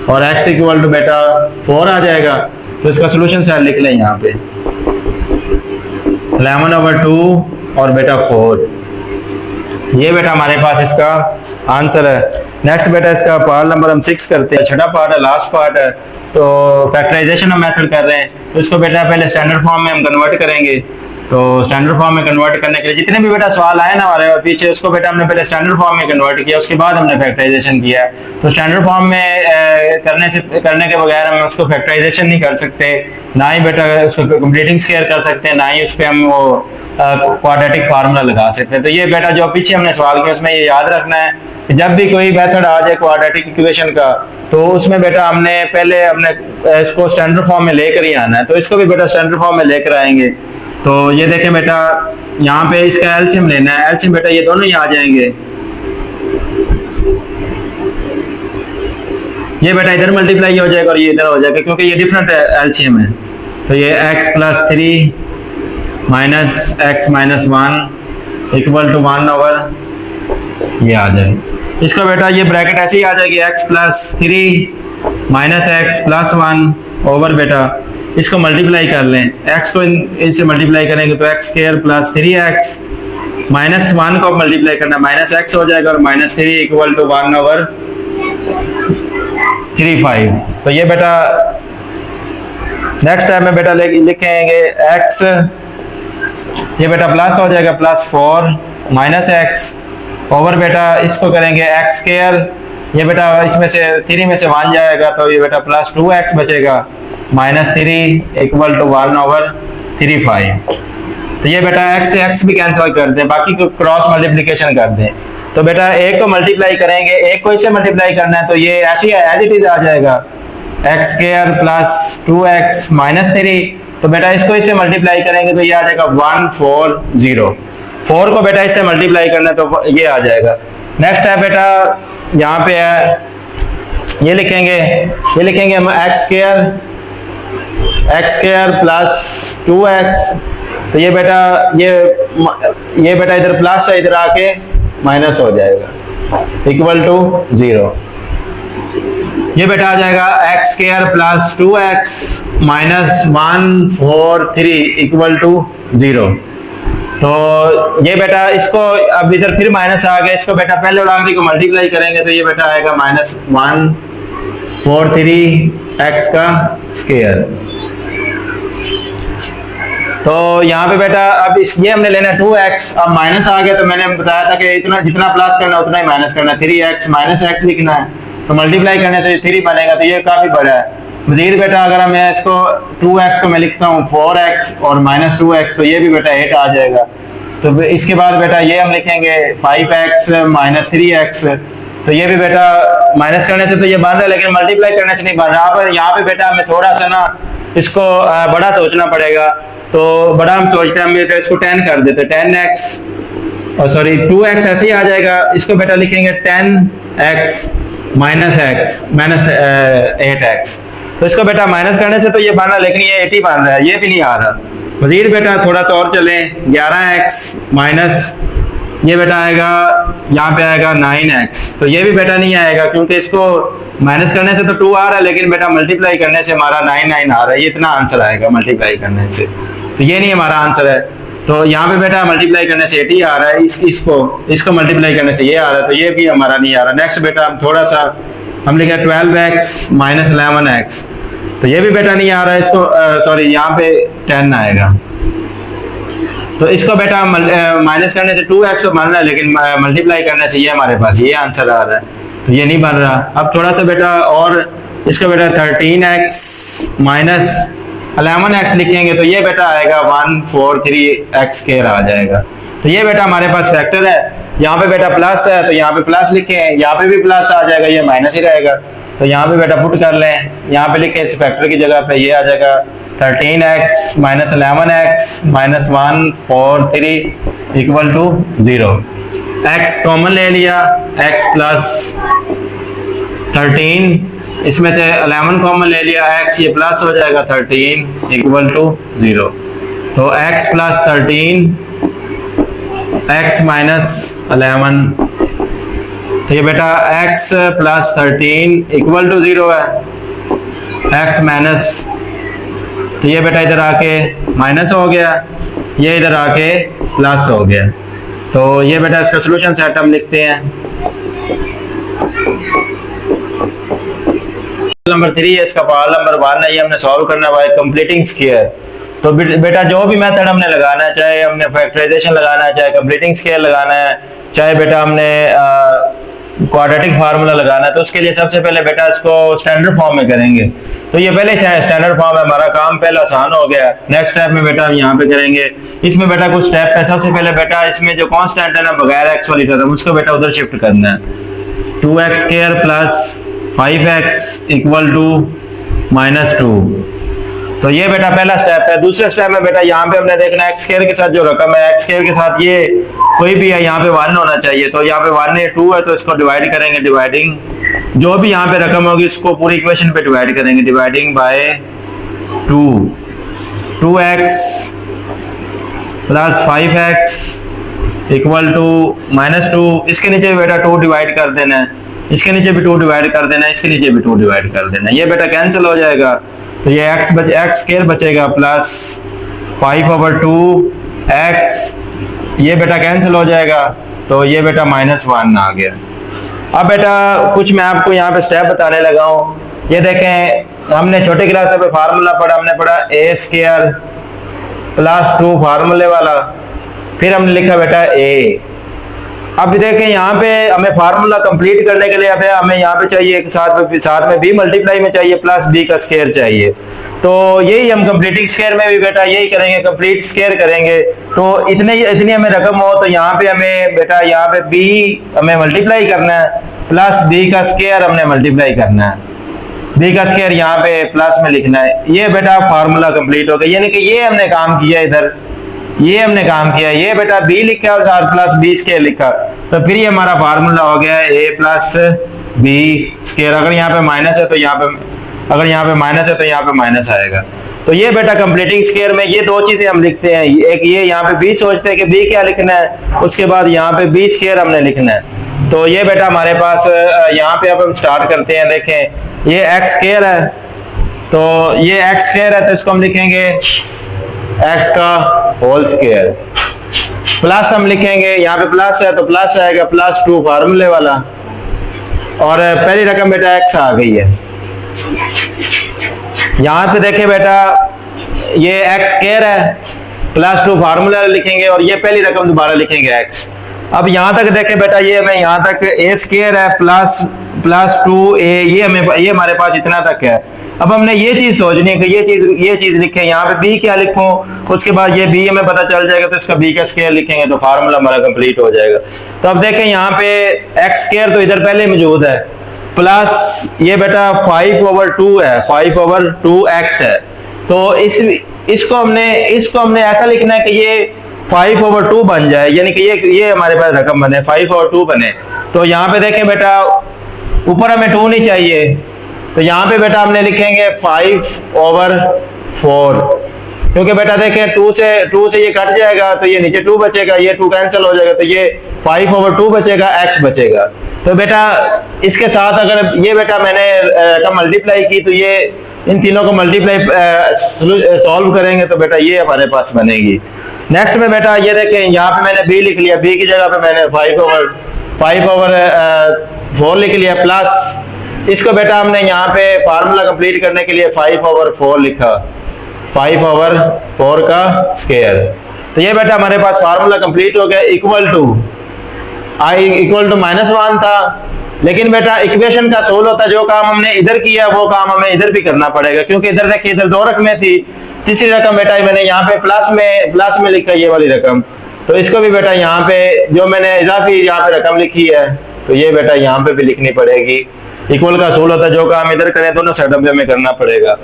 और x इक्वल टू बेटा 4 आ जाएगा। तो इसका सोल्यूशन सर लिख लें यहाँ पे 11 ओवर 2 और बेटा 4, ये बेटा हमारे पास इसका आंसर है। नेक्स्ट बेटा इसका पार्ट नंबर हम 6 करते हैं, छठा पार्ट है, लास्ट पार्ट है। तो फैक्टराइजेशन हम मेथड कर रहे हैं, तो इसको बेटा पहले स्टैंडर्ड फॉर्म में हम कन्वर्ट करेंगे। तो स्टैंडर्ड फॉर्म में कन्वर्ट करने के लिए जितने भी बेटा सवाल आए ना हमारे पीछे, उसको बेटा हमने पहले स्टैंडर्ड फॉर्म में कन्वर्ट किया, उसके बाद हमने फैक्टराइजेशन किया। तो स्टैंडर्ड फॉर्म में करने के बगैर हम उसको फैक्टराइजेशन नहीं कर सकते, ना ही बेटा उसको कंप्लीटिंग स्क्वायर कर सकते हैं, ना ही उस पर हम वो क्वाड्रेटिक फार्मूला लगा सकते हैं। तो ये बेटा जो पीछे हमने सवाल किया उसमें ये याद रखना है कि जब भी कोई मेथड आ जाए क्वाड्रेटिक इक्वेशन का, तो उसमें बेटा हमने पहले इसको स्टैंडर्ड फॉर्म में लेकर ही आना है। तो इसको भी बेटा स्टैंडर्ड फॉर्म में लेकर आएंगे। तो ये देखें बेटा, यहाँ पे इसका एलसीएम लेना है, एलसीएम बेटा ये दोनों ही आ जाएंगे। ये बेटा इधर मल्टीप्लाई हो जाएगा और ये इधर हो जाएगा, क्योंकि ये डिफरेंट एलसीएम है। तो ये x plus 3 minus x minus 1 equal to 1 over ये आ जाए। इसका बेटा ये ब्रैकेट ऐसे ही आ जाएगी, x plus 3 minus x plus 1 over बेटा इसको मल्टीप्लाई कर लें, x को इनसे मल्टीप्लाई करेंगे तो x square plus 3x minus 1 को मल्टीप्लाई करना माइनस x हो जाएगा और माइनस 3 इक्वल टू 1 ओवर 3/5। तो ये बेटा नेक्स्ट टाइम में बेटा लिखेंगे x, ये बेटा प्लस हो जाएगा प्लस 4 माइनस x ओवर बेटा इसको करेंगे x स्क्वायर, ये बेटा इसमें से 3 में से 1 जाएगा तो ये बेटा प्लस 2x बचेगा माइनस 3 इक्वल टू 1 ओवर 3/5। तो ये बेटा x से x भी कैंसिल कर दें, बाकी को क्रॉस मल्टीप्लिकेशन कर दें। तो बेटा एक को मल्टीप्लाई करेंगे, एक को इससे मल्टीप्लाई करना है तो ये ऐसे ही एज इट इज आ जाएगा x square plus 2x minus 3। तो बेटा इसको इससे मल्टीप्लाई करेंगे तो ये आ जाएगा 140। 4 को बेटा इससे मल्टीप्लाई करना है तो ये आ जाएगा। नेक्स्ट है बेटा यहाँ पे है, ये लिखेंगे हम x स्क्वायर प्लस 2x। तो ये बेटा इधर प्लस है, इधर आके माइनस हो जाएगा इक्वल टू 0। ये बेटा आ जाएगा x square plus 2x minus 143 equal to 0। तो ये बेटा इसको अब इधर फिर माइनस आ गया, इसको बेटा पहले और आखिरी को मल्टीप्लाई करेंगे तो ये बेटा आएगा माइनस 143x का स्क्वायर। तो यहाँ पे बेटा अब ये हमने लेना है 2x, अब माइनस आ गया तो मैंने बताया था कि इतना जितना प्लस करना उतना ही माइनस करना है। 3x माइनस x लिखना है तो मल्टीप्लाई करने से 3 बनेगा, तो ये काफी बड़ा है। मजीद बेटा अगर मैं इसको 2x को मैं लिखता हूँ 4x और माइनस 2x तो ये भी बेटा 8 आ जाएगा। तो इसके बाद बेटा ये हम लिखेंगे 5x माइनस 3x। तो ये भी बेटा माइनस करने से तो ये बन रहा है, लेकिन मल्टीप्लाई करने से नहीं बन रहा। पर यहाँ पे बेटा हमें थोड़ा सा ना इसको बड़ा सोचना पड़ेगा। तो बड़ा हम सोचते हैं, हम इसको 10 कर देते, 10x और सॉरी 2x ऐसे ही आ जाएगा। इसको बेटा लिखेंगे 10x minus x minus 8x। तो इसको बेटा माइनस करने से तो ये बन रहा है, लेकिन ये 80 बन रहा है, ये भी नहीं आ रहा। मजीद बेटा थोड़ा सा और चलें, 11x माइनस ये बेटा आएगा, यहाँ पे आएगा 9x। तो ये भी बेटा नहीं आएगा, क्योंकि इसको माइनस करने से तो 2 आ रहा है, लेकिन बेटा मल्टीप्लाई करने से हमारा 9 आ रहा है। ये इतना आंसर आएगा मल्टीप्लाई करने से, तो ये नहीं हमारा आंसर है। तो यहाँ पे बेटा मल्टीप्लाई करने से 80 आ रहा है, इसको मल्टीप्लाई करने से ये आ रहा है, तो ये भी हमारा नहीं आ रहा। नेक्स्ट बेटा हम थोड़ा सा हम लिखे 12x माइनस 11x। तो ये भी बेटा नहीं आ रहा है, इसको सॉरी यहाँ पे 10 आएगा। तो इसको बेटा माइनस करने से 2x को बन रहा है, लेकिन मल्टीप्लाई करने से ये हमारे पास ये आंसर आ रहा है, तो ये नहीं बन रहा। अब थोड़ा सा बेटा और इसको बेटा 13x माइनस 11x लिखेंगे तो ये बेटा आएगा 143x स्क्वायर आ जाएगा। तो ये बेटा हमारे पास फैक्टर है। यहाँ पे बेटा प्लस है तो यहाँ पे प्लस लिखे, यहाँ पे भी प्लस आ जाएगा, ये माइनस ही रहेगा। तो यहाँ पे बेटा पुट कर लें, यहाँ पे लिखे इस फैक्टर की जगह पे ये आ जाएगा 13x minus 11x minus 143 equal to 0। x common ले लिया, x प्लस 13, इसमें से 11 कॉमन ले लिया, x ये प्लस हो जाएगा 13 इक्वल टू 0। तो x प्लस 13 x माइनस 11, तो ये बेटा x प्लस 13 इक्वल टू 0 है। x माइनस, तो ये बेटा इधर आके माइनस हो गया, ये इधर आके प्लस हो गया। तो ये बेटा इसका सॉल्यूशन सेट हम लिखते हैं। नंबर 3 है, इसका पावर नंबर 1 है, ये हमने सॉल्व करना है कंप्लीटिंग स्क्वायर। तो बेटा जो भी मेथड हमने लगाना है, चाहे हमने फैक्टराइजेशन लगाना है, चाहे कंप्लीटिंग स्केयर लगाना है, चाहे बेटा हमने क्वाड्रेटिक फार्मूला लगाना है, तो उसके लिए सबसे पहले बेटा इसको स्टैंडर्ड फॉर्म में करेंगे। तो ये पहले स्टैंडर्ड फॉर्म है, हमारा काम पहले आसान हो गया। नेक्स्ट स्टेप में बेटा हम यहाँ पे करेंगे, इसमें बेटा कुछ स्टेप है। सबसे पहले बेटा इसमें जो कांस्टेंट है ना बगैर एक्स वाली टर्म, उसको बेटा उधर शिफ्ट करना है। 2x square plus 5x equal to -2। तो ये बेटा पहला स्टेप है। दूसरे स्टेप में बेटा यहाँ पे हमने देखना है एक्स स्क्वायर के साथ जो रकम है, एक्स स्क्वायर के साथ ये कोई भी है, यहाँ पे 1 होना चाहिए। तो यहाँ पे 1 है, 2 है, तो इसको डिवाइड करेंगे। डिवाइडिंग जो भी यहाँ पे रकम होगी इसको पूरी इक्वेशन पे डिवाइड करेंगे। Dividing by 2x plus 5x equal to -2। इसके नीचे बेटा 2 डिवाइड कर देना है, इसके नीचे भी 2 डिवाइड कर देना है, इसके नीचे भी 2 डिवाइड कर देना है। ये बेटा कैंसिल हो जाएगा, तो ये एक्स स्क्वायर बचेगा प्लस 5/2x, ये बेटा कैंसिल हो जाएगा, तो ये बेटा -1 आ गया। अब बेटा कुछ मैं आपको यहाँ पे स्टेप बताने लगा हूँ। ये देखें, हमने छोटी क्लास में फार्मूला पढ़ा, हमने पढ़ा a स्क्वायर प्लस 2 फार्मूले वाला, फिर हमने लिखा बेटा a। अब देखें यहाँ पे हमें फार्मूला कंप्लीट करने के लिए हमें यहाँ पे चाहिए एक साथ में b मल्टीप्लाई में चाहिए प्लस b का स्क्वायर चाहिए। तो यही हम कंप्लीटिंग स्क्वायर में भी बेटा यही करेंगे, कंप्लीट स्क्वायर करेंगे। तो इतनी हमें रकम हो तो यहाँ पे हमें बेटा यहाँ पे b हमें मल्टीप्लाई करना है प्लस b का स्क्वायर हमने मल्टीप्लाई करना है, b का स्क्वायर यहाँ पे प्लस में लिखना है। ये बेटा फार्मूला कंप्लीट हो गया, यानी कि ये हमने काम किया इधर, ये हमने काम किया। ये बेटा b लिखा और साथ प्लस b स्क्वायर लिखा, तो फिर ये हमारा फार्मूला हो गया a प्लस b स्क्वायर। अगर यहाँ पे माइनस है तो यहाँ पे, अगर यहाँ पे माइनस है तो यहाँ पे माइनस आएगा। तो ये बेटा कंप्लीटिंग स्क्वायर में ये दो चीजें हम लिखते हैं, एक ये यहाँ पे b सोचते हैं कि b क्या लिखना है, उसके बाद यहाँ पे b स्क्वायर हमने लिखना है। तो ये बेटा हमारे पास यहाँ पे अब हम स्टार्ट करते हैं। देखें ये x स्क्वायर है, तो ये x स्क्वायर है, तो इसको हम लिखेंगे x का होल स्क्वायर, प्लस हम लिखेंगे, यहाँ पे प्लस है तो प्लस आएगा +2 फार्मूले वाला, और पहली रकम बेटा x आ गई है। यहाँ पे देखें बेटा ये x स्क्वायर है, +2 फार्मूला लिखेंगे और ये पहली रकम दोबारा लिखेंगे x। अब यहाँ तक देखें बेटा ये हमें यहाँ तक a स्क्वायर है प्लस 2a, ये हमारे पास इतना तक है। अब हमने ये चीज सोचनी है कि ये चीज लिखें, यहाँ पे b क्या लिखूं, उसके बाद ये b हमें पता चल जाएगा तो इसका b का स्क्वायर लिखेंगे, तो फार्मूला हमारा कंप्लीट हो जाएगा। तो अब देखें यहाँ पे x स्क्वायर तो इधर पहले मौजूद है, प्लस ये बेटा 5/2 है, 5/2x है। तो इसको हमने ऐसा लिखना है कि ये 5/2 बन जाए, यानी कि ये हमारे पास रकम बने 5/2 बने। तो यहाँ पे देखें बेटा ऊपर हमें 2 नहीं चाहिए, तो यहाँ पे बेटा हमने लिखेंगे 5/4, क्योंकि बेटा देखें 2 से ये कट जाएगा तो ये नीचे 2 बचेगा, ये 2 कैंसिल हो जाएगा, तो ये 5/2 बचेगा, x बचेगा। तो बेटा इसके साथ अगर ये बेटा मैंने रकम मल्टीप्लाई की, तो ये इन तीनों को मल्टीप्लाई सॉल्व करेंगे तो बेटा ये हमारे पास बनेगी। नेक्स्ट में बेटा ये देखें यहाँ पे मैंने b लिख लिया, b की जगह पे मैंने 5/4 लिख लिया, प्लस इसको बेटा हमने यहाँ पे फार्मूला कंप्लीट करने के लिए 5/4 लिखा, 5/4 का स्क्वायर। तो ये बेटा हमारे पास फार्मूला कंप्लीट हो गया। इक्वल टू -1 था, लेकिन बेटा इक्वेशन का सोल्व होता है, जो काम हमने इधर किया वो काम हमें इधर भी करना पड़ेगा, क्योंकि इधर देखिए इधर 2 रकमें थी, तीसरी रकम बेटा मैंने यहाँ पे प्लस में लिखा ये वाली रकम, तो इसको भी बेटा यहाँ पे जो मैंने इजाफी यहाँ पे रकम लिखी है तो ये बेटा यहाँ पे भी लिखनी पड़ेगी। इक्वल का सोल्व होता है, जो काम इधर करें दोनों सेटअप में करना पड़ेगा।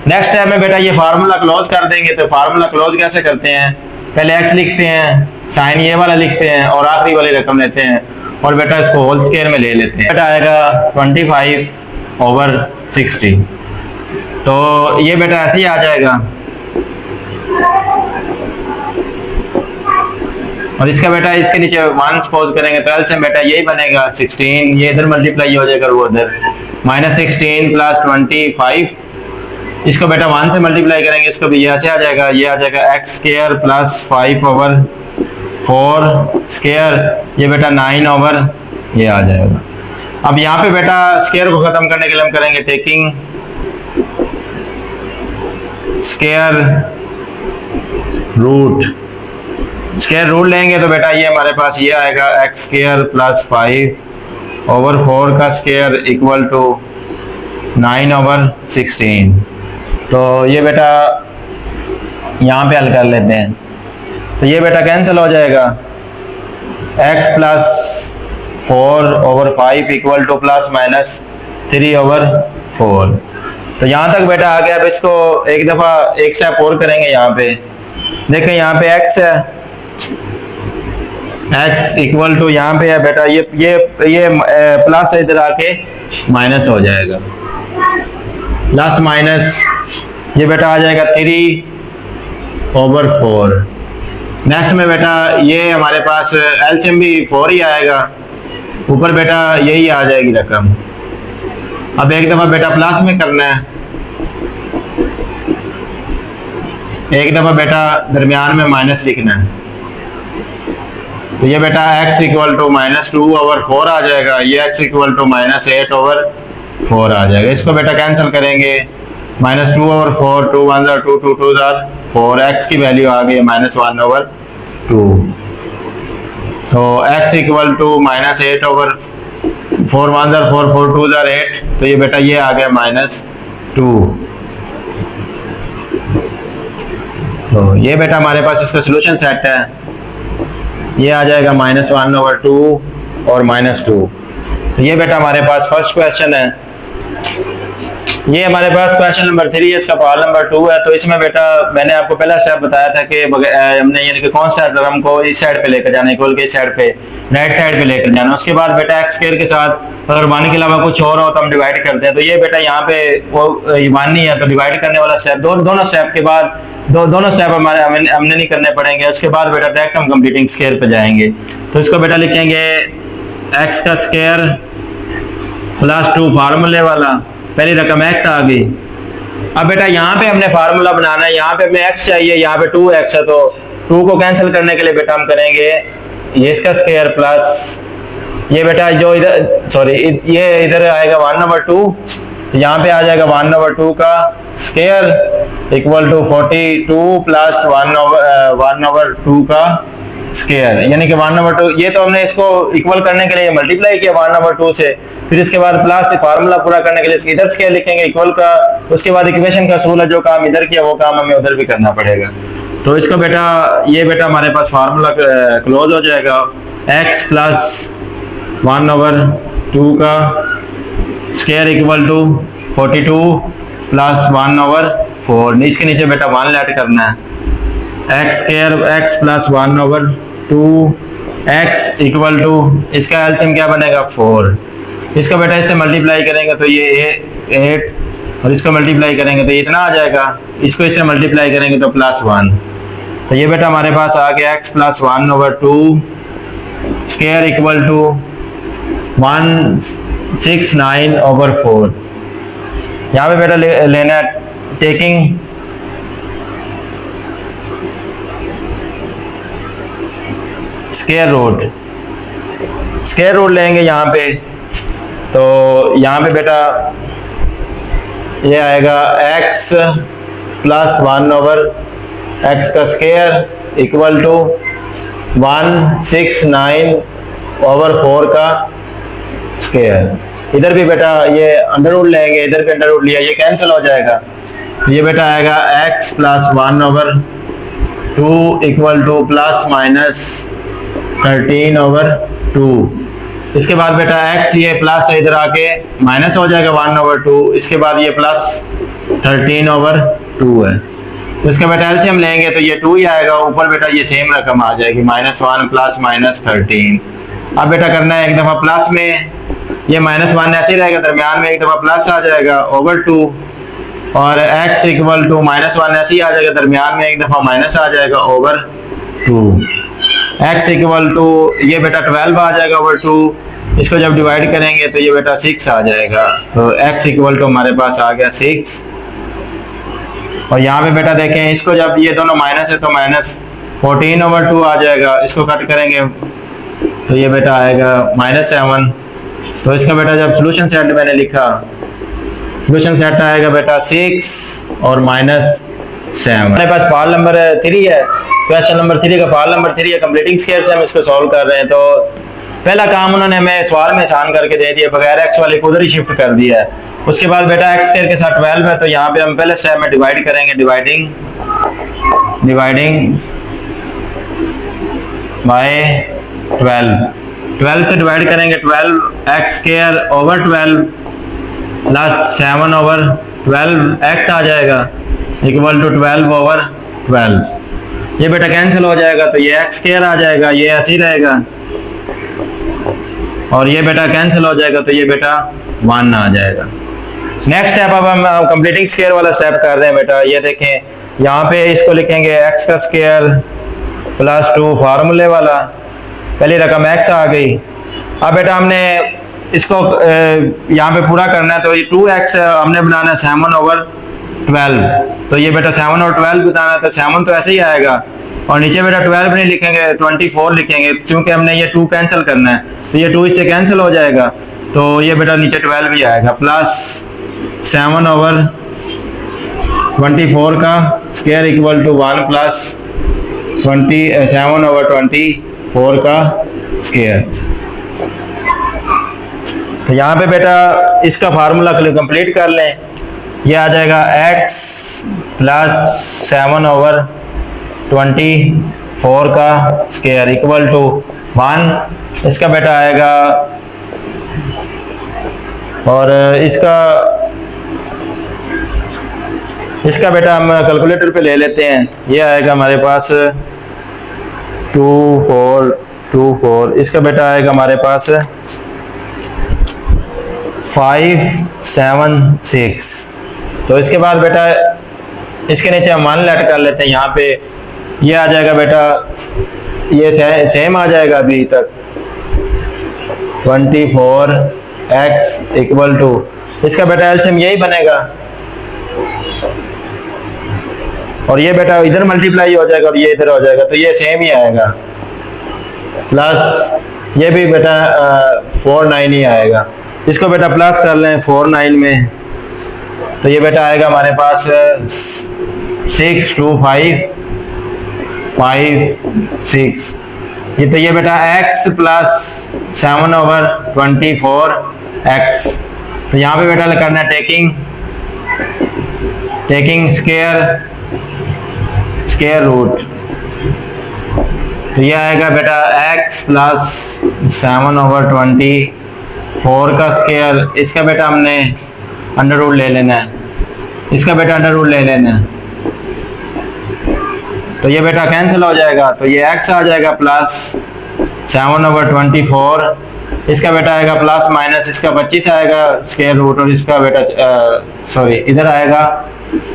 नेक्स्ट स्टेप में बेटा ये फार्मूला क्लोज कर देंगे। तो फार्मूला क्लोज कैसे करते हैं, पहले x लिखते हैं, साइन ये वाला लिखते हैं और आखिरी वाली रकम लेते हैं और बेटा इसको होल स्क्वायर में ले लेते हैं। बेटा आएगा 25/60, तो ये बेटा ऐसे ही आ जाएगा। और इसका बेटा इसके नीचे 1 सपोज करेंगे, 12 से बेटा यही बनेगा 16, ये इधर मल्टीप्लाई हो जाएगा वो उधर, -16 प्लस 25, इसको बेटा 1 से मल्टीप्लाई करेंगे, इसको भी ऐसे आ जाएगा, ये आ जाएगा x स्क्वायर प्लस 5/4 स्क्वायर, ये बेटा 9 ये आ जाएगा। अब यहाँ पे बेटा स्क्वायर को खत्म करने के लिए हम करेंगे taking square root, square root लेंगे तो बेटा ये हमारे पास ये आएगा एक्स स्क्वायर प्लस 5/4 का स्क्वायर इक्वल टू 9/16। तो ये बेटा यहाँ पे हल कर लेते हैं, तो ये बेटा कैंसिल हो जाएगा, x plus 4/5 equal two plus minus 3/4। तो यहाँ तक बेटा आ गया। अब इसको एक दफ़ा एक स्टेप और करेंगे। यहाँ पे देखें, यहाँ पे x है, x इक्वल टू यहाँ पे है बेटा ये प्लस इधर आके माइनस हो जाएगा, प्लस माइनस ये बेटा आ जाएगा 3/4। नेक्स्ट में बेटा ये हमारे पास एलसीएम भी 4 ही आएगा, ऊपर बेटा यही आ जाएगी रकम। अब एक दफ़ा बेटा प्लस में करना है, एक दफ़ा बेटा दरमियान में माइनस लिखना है। तो ये बेटा x इक्वल टू -2/4 आ जाएगा, ये x इक्वल टू -8/4 आ जाएगा। इसको बेटा कैंसिल करेंगे, -2/4, 2 1 2 2 2 4, x की वैल्यू आ गई -1/2। तो x इक्वल टू -8/4, 4 1 4 4 2 8। तो ये बेटा ये आ गया -2। तो ये बेटा हमारे पास इसका सोल्यूशन सेट है, ये आ जाएगा -1/2 और -2। तो ये बेटा हमारे पास फर्स्ट क्वेश्चन है। ये हमारे पास क्वेश्चन नंबर 3 है, इसका पार्ट नंबर 2 है। तो इसमें बेटा मैंने आपको पहला स्टेप बताया था कि हमने यानी कि कांस्टेंट टर्म को इस साइड पे लेकर जाना, इक्वल के इस साइड पे राइट साइड पे लेकर जाना। उसके बाद बेटा एक्स स्क्वायर के साथ अगर 1 के अलावा कुछ और हो तो हम डिवाइड करते हैं। तो ये बेटा यहाँ पे वो 1 नहीं है, तो डिवाइड करने वाला स्टेप दोनों स्टेप के बाद दोनों स्टेप हमने नहीं करने पड़ेंगे। उसके बाद बेटा डायरेक्ट हम कंप्लीटिंग स्क्वायर पे जाएंगे। तो इसको बेटा लिखेंगे एक्स का स्क्वायर प्लस 2 फार्मूले वाला, पहली रकम x आ गई। अब बेटा यहाँ पे हमने फार्मूला बनाना है, यहाँ पे हमें x चाहिए, यहाँ पे 2x है। तो 2 को कैंसिल करने के लिए बेटा हम करेंगे ये इसका स्क्वायर प्लस ये बेटा जो इधर सॉरी ये इधर आएगा 1/2, यहाँ पे आ जाएगा 1/2 का स्क्वायर इक्वल टू 42 प्लस 1/2 का स्क्वायर, यानी कि 1/2। ये तो हमने इसको इक्वल करने के लिए मल्टीप्लाई किया 1/2 से, फिर इसके बाद प्लस फार्मूला पूरा करने के लिए इसके इधर स्क्वायर लिखेंगे इक्वल का। उसके बाद इक्वेशन का असूल है, जो काम इधर किया वो काम हमें उधर भी करना पड़ेगा। तो इसको बेटा ये बेटा हमारे पास फार्मूला क्लोज हो जाएगा, x प्लस 1/2 का स्क्वायर इक्वल टू 42 प्लस 1/4। इसके नीचे बेटा 1 ऐड करना है, x square x plus 1/2 x equal to इसका एलसीएम क्या बनेगा 4। इसको बेटा इससे मल्टीप्लाई करेंगे तो ये 8 और इसको मल्टीप्लाई करेंगे तो ये इतना आ जाएगा, इसको इससे मल्टीप्लाई करेंगे तो +1। तो ये बेटा हमारे पास आ गया x plus 1/2 square equal to 169/4। यहाँ पे बेटा लेना है टेकिंग स्क्वायर रूट लेंगे यहाँ पे। तो यहाँ पे बेटा ये आएगा x प्लस 1/x का स्क्वायर इक्वल टू 169/4 का स्क्वायर। इधर भी बेटा ये अंडर रूट लेंगे, इधर भी अंडर रूट लिया, ये कैंसिल हो जाएगा। ये बेटा आएगा x plus 1/2 equal two plus minus 13/2। इसके बाद बेटा x ये प्लस इधर आके माइनस हो जाएगा 1/2, इसके बाद ये प्लस 13/2 है। तो इसका बेटा एलसीएम लेंगे तो ये 2 ही आएगा, ऊपर बेटा ये सेम रकम आ जाएगी -1 प्लस -13। अब बेटा करना है एक दफ़ा प्लस में, ये -1 ऐसे ही रहेगा, दरमियान में एक दफ़ा प्लस आ जाएगा /2 और x इक्वल टू -1 ऐसे ही आ जाएगा, दरमियान में एक दफ़ा माइनस आ जाएगा /2। x इक्वल टू ये बेटा 12 आ जाएगा /2, इसको जब डिवाइड करेंगे तो ये बेटा 6 आ जाएगा। तो x इक्वल टू हमारे पास आ गया 6। और यहाँ पे बेटा देखें, इसको जब ये दोनों माइनस है तो -14/2 आ जाएगा, इसको कट करेंगे तो ये बेटा आएगा -7। तो इसका बेटा जब सोल्यूशन सेट मैंने लिखा, सोल्यूशन सेट आएगा बेटा 6 और 7। हमारे पास पार्ट नंबर 3 है, क्वेश्चन नंबर 3 का पार्ट नंबर 3 है, कंप्लीटिंग स्क्वायर से हम इसको सॉल्व कर रहे हैं। तो पहला काम उन्होंने हमें सवाल में आसान करके दे दिया, बगैर एक्स वाले को उधर ही शिफ्ट कर दिया है। उसके बाद बेटा एक्स स्क्वायर के साथ 12 है, तो यहाँ पे हम पहले स्टेप में डिवाइड करेंगे, डिवाइडिंग बाय 12 से डिवाइड करेंगे, 12 x square over 12 plus 7 over 12 x आ जाएगा इक्वल टू 12 ओवर 12। ये बेटा कैंसिल हो जाएगा, तो ये एक्स स्क्वायर आ जाएगा, ये ऐसे ही रहेगा, और ये बेटा कैंसिल हो जाएगा, तो ये बेटा 1 आ जाएगा। नेक्स्ट स्टेप अब हम कंप्लीटिंग स्क्वायर वाला स्टेप कर रहे हैं बेटा। ये देखें यहाँ पे इसको लिखेंगे एक्स का स्क्वायर प्लस 2 फार्मूले वाला, पहली रकम एक्स आ गई। अब बेटा हमने इसको यहाँ पे पूरा करना है, तो ये 2x हमने बनाना है 7 ओवर 12, तो ये बेटा 7 और 12 बताना है, तो 7 तो ऐसे ही आएगा, और नीचे बेटा 12 नहीं लिखेंगे, 24 लिखेंगे, क्योंकि हमने ये 2 कैंसिल करना है, तो ये 2 इससे कैंसिल हो जाएगा, तो ये बेटा नीचे 12 ही आएगा, प्लस 7 ओवर 24 का square equal to 1 plus 7 over 24 का स्क्वायर। तो यहाँ पे बेटा इसका फार्मूला कंप्लीट कर लें, ये आ जाएगा x प्लस 7 ओवर 24 का स्क्वायर इक्वल टू 1, इसका बेटा आएगा, और इसका बेटा हम कैलकुलेटर पे ले लेते हैं, ये आएगा हमारे पास 2424, इसका बेटा आएगा हमारे पास 576। तो इसके बाद बेटा इसके नीचे हम 1 लेट कर लेते हैं, यहाँ पे ये आ जाएगा बेटा, ये सेम आ जाएगा अभी तक, 24x इक्वल टू, इसका बेटा एलसीएम यही बनेगा, और ये बेटा इधर मल्टीप्लाई हो जाएगा और ये इधर हो जाएगा, तो ये सेम ही आएगा, प्लस ये भी बेटा 49 ही आएगा। इसको बेटा प्लस कर लें 49 में, तो ये बेटा आएगा हमारे पास 62556, ये तो ये बेटा x प्लस 7 ओवर 24x, तो यहाँ पे बेटा करना है टेकिंग स्क्वायर रूट, तो ये आएगा बेटा x प्लस 7 ओवर 24 का स्क्वायर, इसका बेटा हमने अंडर रूट ले लेना है, इसका बेटा अंडर रूट ले लेना है, तो ये बेटा कैंसिल हो जाएगा, तो ये x आ जाएगा प्लस 7 ओवर 24, इसका बेटा आएगा प्लस माइनस, इसका 25 आएगा स्क्वायर रूट, और इसका बेटा सॉरी इधर आएगा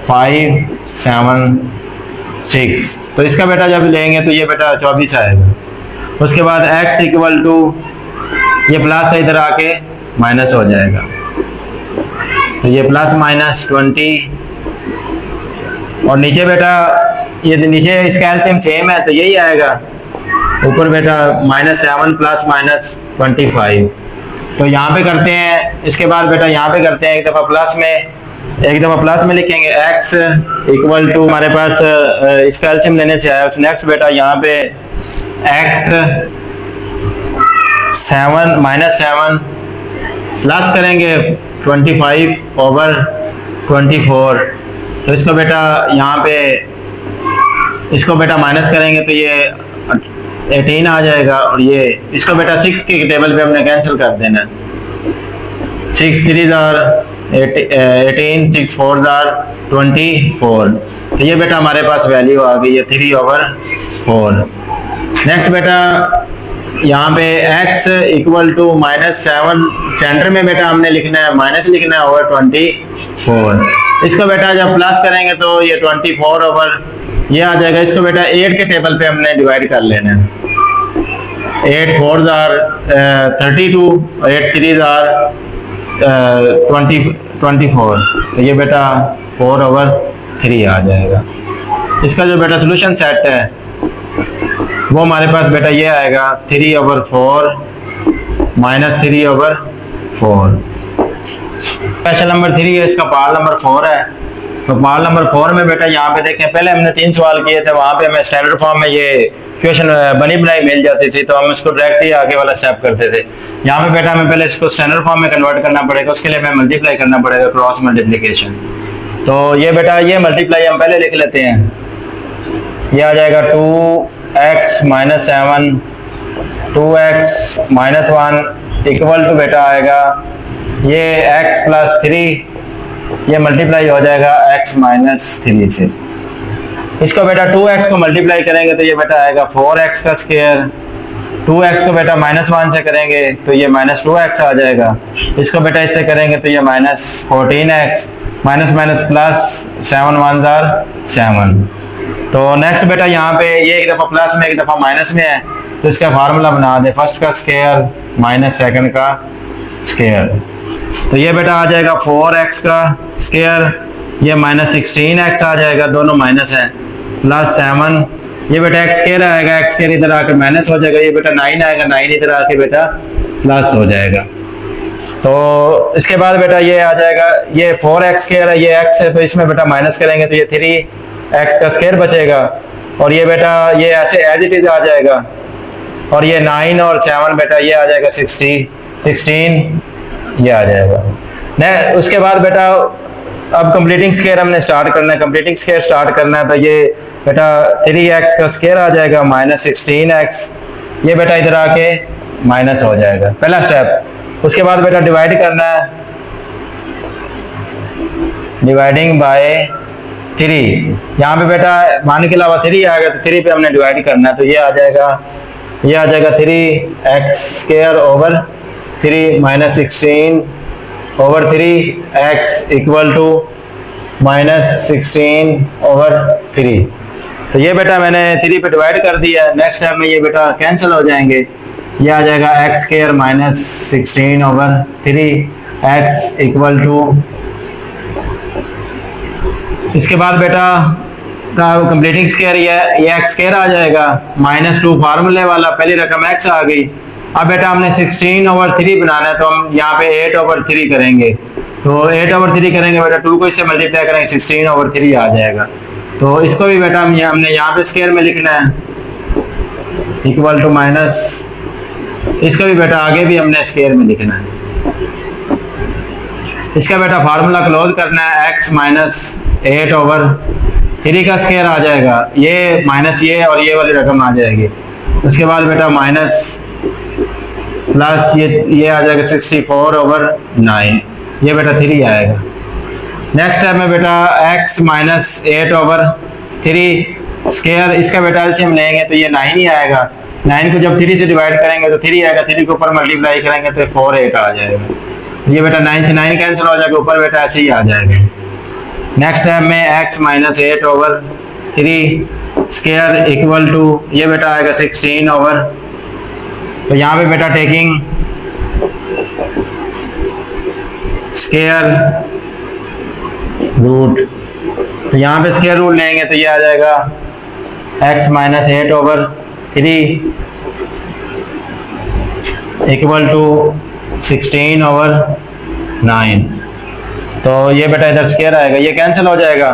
576, तो इसका बेटा जब लेंगे तो ये बेटा 24 आएगा। उसके बाद x इक्वल टू, ये प्लस है इधर आके माइनस हो जाएगा, तो ये प्लस माइनस 20, और नीचे बेटा ये नीचे इसका एलसीएम सेम है, तो यही आएगा, ऊपर बेटा -7 प्लस -25, तो यहाँ पे करते हैं। इसके बाद बेटा यहाँ पे करते हैं, एक दफ़ा प्लस में लिखेंगे x इक्वल टू, हमारे पास इसका एलसीएम लेने से आया, नेक्स्ट बेटा यहाँ पे x 7 -7 प्लस करेंगे 25 ओवर 24, तो इसको बेटा यहाँ पे इसको बेटा माइनस करेंगे, तो ये 18 आ जाएगा, और ये इसको बेटा 6 के टेबल पे हमने कैंसिल कर देना, 6 3 18 6 4 24, तो ये बेटा हमारे पास वैल्यू आ गई है 3/4। नेक्स्ट बेटा यहाँ पे x इक्वल टू -7, सेंटर में बेटा हमने लिखना है माइनस लिखना है ओवर 24, इसको बेटा जब प्लस करेंगे तो ये 24 ओवर ये आ जाएगा, इसको बेटा 8 के टेबल पे हमने डिवाइड कर लेना है, 8 4 32, 8 3 24, तो ये बेटा 4/3 आ जाएगा। इसका जो बेटा सोल्यूशन सेट है वो हमारे पास बेटा ये आएगा 3/4 -3/4। क्वेश्चन नंबर 3 है, इसका पार्ट नंबर 4 है। तो पार्ट नंबर 4 में बेटा यहाँ पे देखें, पहले हमने 3 सवाल किए थे, वहाँ पे हमें स्टैंडर्ड फॉर्म में ये क्वेश्चन बनी बनाई मिल जाती थी, तो हम इसको डायरेक्ट ही आगे वाला स्टेप करते थे। यहाँ पे बेटा हमें पहले इसको स्टैंडर्ड फॉर्म में कन्वर्ट करना पड़ेगा, उसके लिए हमें मल्टीप्लाई करना पड़ेगा, क्रॉस मल्टीप्लीकेशन। तो ये बेटा ये मल्टीप्लाई हम पहले लिख लेते हैं, ये आ जाएगा 2x minus 7 2x minus 1 equal to बेटा आएगा ये x प्लस 3, ये मल्टीप्लाई हो जाएगा x माइनस 3 से। इसको बेटा 2x को मल्टीप्लाई करेंगे तो ये बेटा आएगा 4x का स्क्वायर, 2x को बेटा माइनस 1 से करेंगे तो ये माइनस 2x आ जाएगा, इसको बेटा इससे करेंगे तो ये minus 14x, minus minus plus 7 1 7। तो नेक्स्ट बेटा यहाँ पे ये एक दफ़ा प्लस में एक दफ़ा माइनस में है, तो इसका फार्मूला बना दे, फर्स्ट का स्क्वायर माइनस सेकंड का स्क्वायर। तो ये बेटा आ जाएगा 4x का स्क्वायर, ये माइनस 16x आ जाएगा, दोनों माइनस है, प्लस 7, ये बेटा x स्क्वायर आएगा, x स्क्वायर इधर आकर माइनस हो जाएगा, ये बेटा 9 आएगा, 9 इधर आके बेटा प्लस हो जाएगा। तो इसके बाद बेटा ये आ जाएगा, ये 4x स्क्वायर है, ये x है, तो इसमें बेटा माइनस करेंगे तो ये 3x का स्क्वायर बचेगा, और ये बेटा ये ऐसे एज इट इज आ जाएगा, और ये 9 और 7 बेटा ये आ जाएगा 16 ये आ जाएगा। नहीं, उसके बाद बेटा अब कंप्लीटिंग स्क्वायर हमने स्टार्ट करना है, कंप्लीटिंग स्क्वायर स्टार्ट करना है, तो ये बेटा 3x का स्क्वायर आ जाएगा माइनस 16x, ये बेटा इधर आके माइनस हो जाएगा, पहला स्टेप। उसके बाद बेटा डिवाइड करना है, डिवाइडिंग बाय 3, यहाँ पे बेटा मान के अलावा 3 आएगा तो 3 पे हमने डिवाइड करना है, तो ये आ जाएगा 3x square over 3 minus 16 over 3x equal to minus 16 over 3। तो ये बेटा मैंने 3 पे डिवाइड कर दिया है, नेक्स्ट स्टेप में ये बेटा कैंसिल हो जाएंगे, ये आ जाएगा x square minus 16 over 3x equal to, इसके बाद बेटा कंप्लीटिंग स्क्वायर ये x स्क्वायर आ जाएगा, माइनस 2 फार्मूले वाला, पहली रकम x आ गई। अब बेटा हमने 16 ओवर 3 बनाना है, तो हम यहाँ पे 8 ओवर 3 करेंगे, तो 8 ओवर 3 करेंगे बेटा, 2 को इससे मल्टीप्लाई करेंगे 16 ओवर 3 आ जाएगा। तो इसको भी बेटा हमने यहाँ पे स्क्वायर में लिखना है, इक्वल टू माइनस, इसको भी बेटा आगे भी हमने स्क्वायर में लिखना है। इसका बेटा फार्मूला क्लोज करना है, x माइनस 8 ओवर 3 का स्क्वायर आ जाएगा, ये माइनस ये और ये वाली रकम आ जाएगी। उसके बाद बेटा माइनस प्लस ये आ जाएगा 64 ओवर 9, ये बेटा 3 आएगा। नेक्स्ट स्टेप में बेटा x माइनस 8 ओवर 3 स्क्वायर, इसका बेटा एलसीएम लेंगे तो ये 9 ही आएगा, 9 को जब 3 से डिवाइड करेंगे तो 3 आएगा, 3 के ऊपर मल्टीप्लाई करेंगे तो 4 8 आ जाएगा, ये बेटा 9 से 9 कैंसिल हो जाएगा, ऊपर बेटा ऐसे ही आ जाएगा। नेक्स्ट स्टेप में x minus 8 over 3 square equal to, ये बेटा आएगा 16 ओवर, तो यहाँ पे बेटा टेकिंग स्क्वायर रूट, तो यहाँ पे स्क्वायर रूट लेंगे तो ये आ जाएगा x minus 8 over 3 equal to 16 over 9, तो ये बेटा इधर स्क्वायर आएगा, ये कैंसिल हो जाएगा।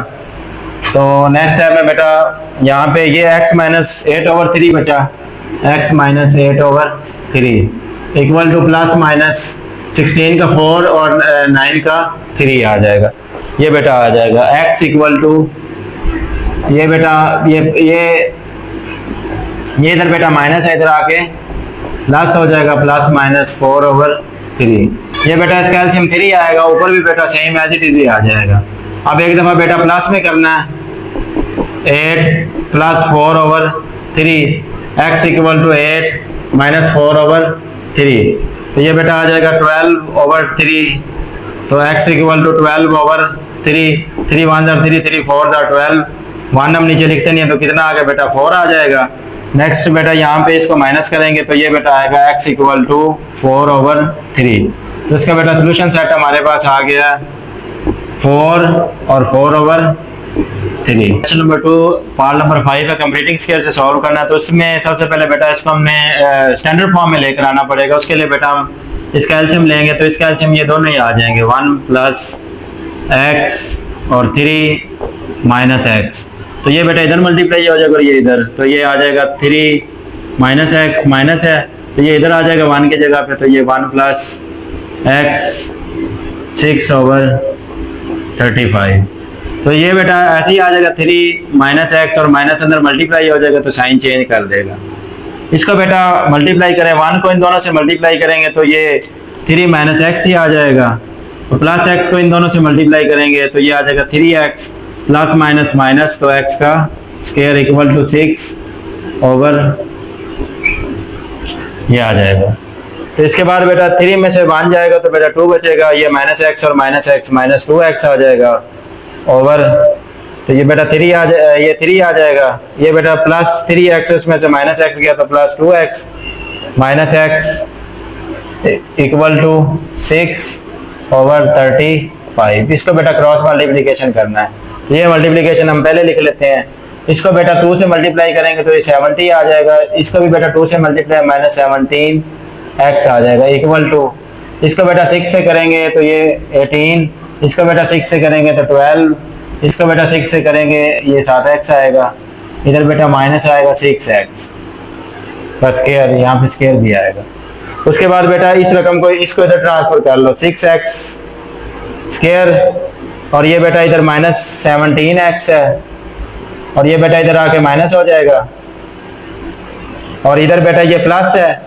तो नेक्स्ट स्टेप में बेटा यहाँ पे ये x माइनस 8 ओवर 3 बचा, x minus 8 over 3 equal two plus minus 16 का 4 और 9 का 3 आ जाएगा, ये बेटा आ जाएगा x इक्वल टू, ये बेटा ये इधर बेटा माइनस है, इधर आके प्लस हो जाएगा, प्लस माइनस 4 ओवर 3, ये बेटा इसका एलसीएम 3 आएगा, ऊपर भी बेटा सेम एज इट इज ही आ जाएगा। अब एक दफ़ा बेटा प्लस में करना है, 8 plus 4 over 3 x equal to 8 minus 4 over 3, तो ये बेटा आ जाएगा 12 ओवर 3, तो x इक्वल टू 12 ओवर 3, 3 1 3 3 4 12, 1 हम नीचे लिखते नहीं है तो कितना आ गया बेटा 4 आ जाएगा। नेक्स्ट बेटा यहाँ पे इसको माइनस करेंगे तो ये बेटा आएगा x इक्वल टू 4 ओवर 3, तो इसका बेटा सोल्यूशन सेट हमारे पास आ गया 4 और 4 over 3। Question number 2 part number 5 है, कंप्लीटिंग स्क्वायर से सॉल्व करना है। तो इसमें सबसे पहले बेटा इसको हमने स्टैंडर्ड फॉर्म में लेकर आना पड़ेगा। उसके लिए बेटा हम इसका एलसीएम लेंगे, तो इसका एलसीएम ये दोनों ही आ जाएंगे, 1 प्लस एक्स और 3 माइनस एक्स। तो ये बेटा इधर मल्टीप्लाई हो जाएगा और ये इधर, तो ये आ जाएगा 3 माइनस एक्स, माइनस है तो ये इधर आ जाएगा 1 की जगह पे, तो ये 1 प्लस एक्स 6/35। तो ये बेटा ऐसे ही आ जाएगा 3 माइनस एक्स और माइनस अंदर मल्टीप्लाई हो जाएगा तो साइन चेंज कर देगा। इसको बेटा मल्टीप्लाई करें, 1 को इन दोनों से मल्टीप्लाई करेंगे तो ये 3 माइनस एक्स ही आ जाएगा, और प्लस एक्स को इन दोनों से मल्टीप्लाई करेंगे तो ये आ जाएगा 3x प्लस माइनस माइनस, तो x का स्क्वायर इक्वल टू 6 ओवर ये आ जाएगा। तो इसके बाद बेटा 3 में से 1 जाएगा तो बेटा 2 बचेगा, ये माइनस एक्स और माइनस एक्स माइनस 2x आ जाएगा ओवर, तो ये बेटा 3 ये 3 आ जाएगा, ये बेटा प्लस 3x उसमें से माइनस एक्स गया तो plus 2x minus x equal to 6/35। इसको बेटा क्रॉस मल्टीप्लिकेशन करना है, तो ये मल्टीप्लिकेशन हम पहले लिख लेते हैं। इसको बेटा 2 से मल्टीप्लाई करेंगे तो ये 70 आ जाएगा, इसको भी बेटा 2 से मल्टीप्लाई माइनस 17x आ जाएगा इक्वल टू, इसको बेटा 6 से करेंगे तो ये 18, इसको बेटा 6 से करेंगे तो 12, इसको बेटा 6 से करेंगे ये 7x आएगा, इधर बेटा माइनस आएगा 6x का स्क्वायर, यहाँ पे स्क्वायर भी आएगा। उसके बाद बेटा इस रकम को इसको इधर ट्रांसफर कर लो, 6x स्क्वायर और ये बेटा इधर माइनस 17x है और ये बेटा इधर आके माइनस हो जाएगा और इधर बेटा ये प्लस है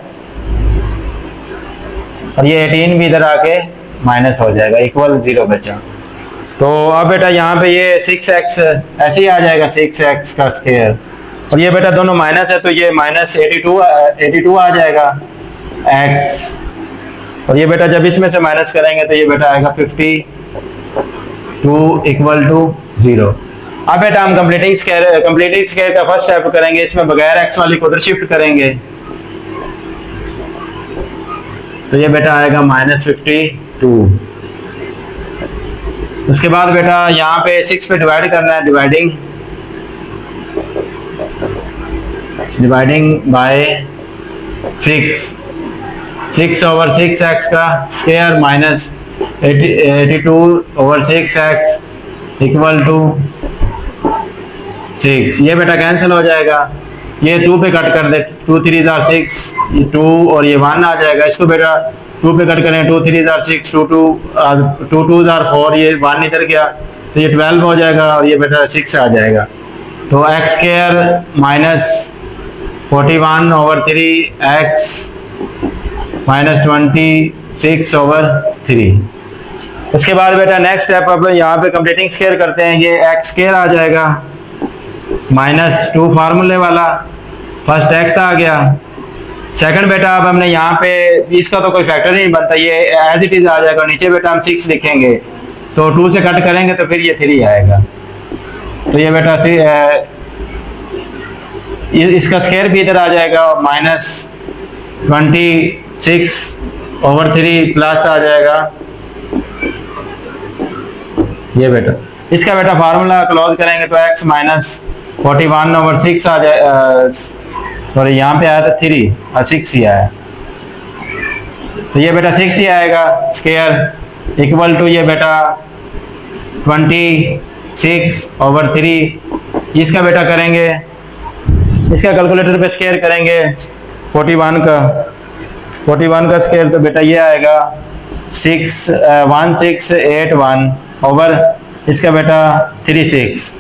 और ये 18 भी इधर आके माइनस हो जाएगा इक्वल 0 बचा। तो अब बेटा यहाँ पे ये 6x ऐसे ही आ जाएगा 6x का स्क्वायर और ये बेटा दोनों माइनस है तो ये माइनस 82 आ जाएगा x, और ये बेटा जब इसमें से माइनस करेंगे तो ये बेटा आएगा 52 इक्वल टू 0। अब बेटा हम कंप्लीटिंग स्क्वायर का फर्स्ट स्टेप करेंगे, इसमें बगैर x वाली को उधर शिफ्ट करेंगे तो ये बेटा आएगा -52। उसके बाद बेटा यहाँ पे 6 पे डिवाइड करना है, डिवाइडिंग बाय 6 ओवर 6x का square minus 82 over 6x equal to 6। ये बेटा कैंसिल हो जाएगा, ये 2 पे कट कर दे, 2 3 are 6, 2 और ये 1 आ जाएगा, इसको बेटा 2 पे कट करें, 2 3 are 6, 2 2 are 4, ये 1 इधर गया तो ये 12 हो जाएगा और ये बेटा 6 आ जाएगा। तो x square minus 41 over 3x minus 26 over 3। उसके बाद बेटा नेक्स्ट स्टेप अब यहाँ पे कंप्लीटिंग स्क्वायर करते हैं, ये x स्क्वायर आ जाएगा -2 फार्मूले वाला, फर्स्ट x आ गया। सेकंड बेटा अब हमने यहाँ पे इसका तो कोई फैक्टर नहीं बनता, ये एज इट इज आ जाएगा, नीचे बेटा हम 6 लिखेंगे तो 2 से कट करेंगे तो फिर ये 3 आएगा, तो ये बेटा इसका स्क्वायर भी इधर आ जाएगा -26 ओवर 3 प्लस आ जाएगा ये बेटा। इसका बेटा फार्मूला क्लोज करेंगे तो x माइनस 41 ओवर 6 आ जाए, सॉरी यहाँ पे आया था 3 और 6 ही आया, तो ये बेटा 6 ही आएगा स्क्वायर इक्वल टू ये बेटा 26 ओवर 3। इसका बेटा करेंगे, इसका कैलकुलेटर पे स्क्वायर करेंगे 41 का स्क्वायर तो बेटा ये आएगा 1681 ओवर इसका बेटा 36।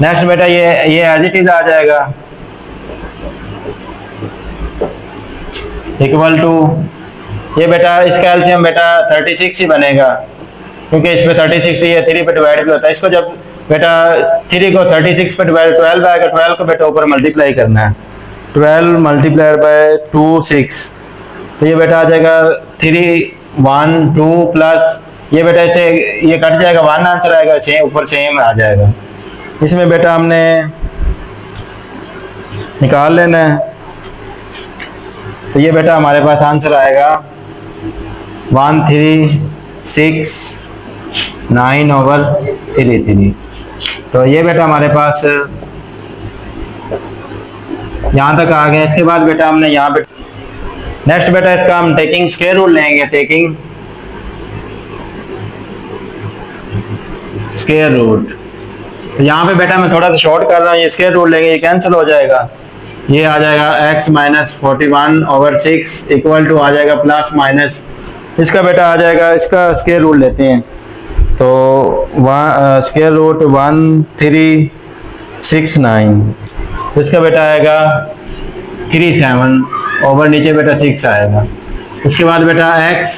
नेक्स्ट बेटा ये एज इट इज आ जाएगा इक्वल टू ये बेटा इसका एलसीएम बेटा 36 ही बनेगा, क्योंकि इस पे 36 ही है, 3 पे डिवाइड भी होता है। इसको जब बेटा 3 को 36 पे डिवाइड 12 आएगा, 12 को बेटा ऊपर मल्टीप्लाई करना है, 12 मल्टीप्लाई बाय 2 6, तो ये बेटा आ जाएगा 3 1 2 प्लस ये बेटा इसे ये कट जाएगा 1 आंसर आएगा, 6 ऊपर 6 में आ जाएगा। इसमें बेटा हमने निकाल लेना है, तो ये बेटा हमारे पास आंसर आएगा 1369 ओवर 3। तो ये बेटा हमारे पास यहाँ तक आ गया। इसके बाद बेटा हमने यहाँ पे नेक्स्ट बेटा इसका हम टेकिंग स्क्वायर रूल लेंगे, टेकिंग स्क्वायर रूट। तो यहाँ पे बेटा मैं थोड़ा सा शॉर्ट कर रहा हूँ, ये स्क्वायर रूट लेंगे, ये कैंसिल हो जाएगा, ये आ जाएगा x माइनस 41/6 इक्वल टू आ जाएगा प्लस माइनस, इसका बेटा आ जाएगा, इसका स्क्वायर रूट लेते हैं तो स्क्वायर रूट 1369, इसका बेटा आएगा 37 ओवर नीचे बेटा 6 आएगा। उसके बाद बेटा x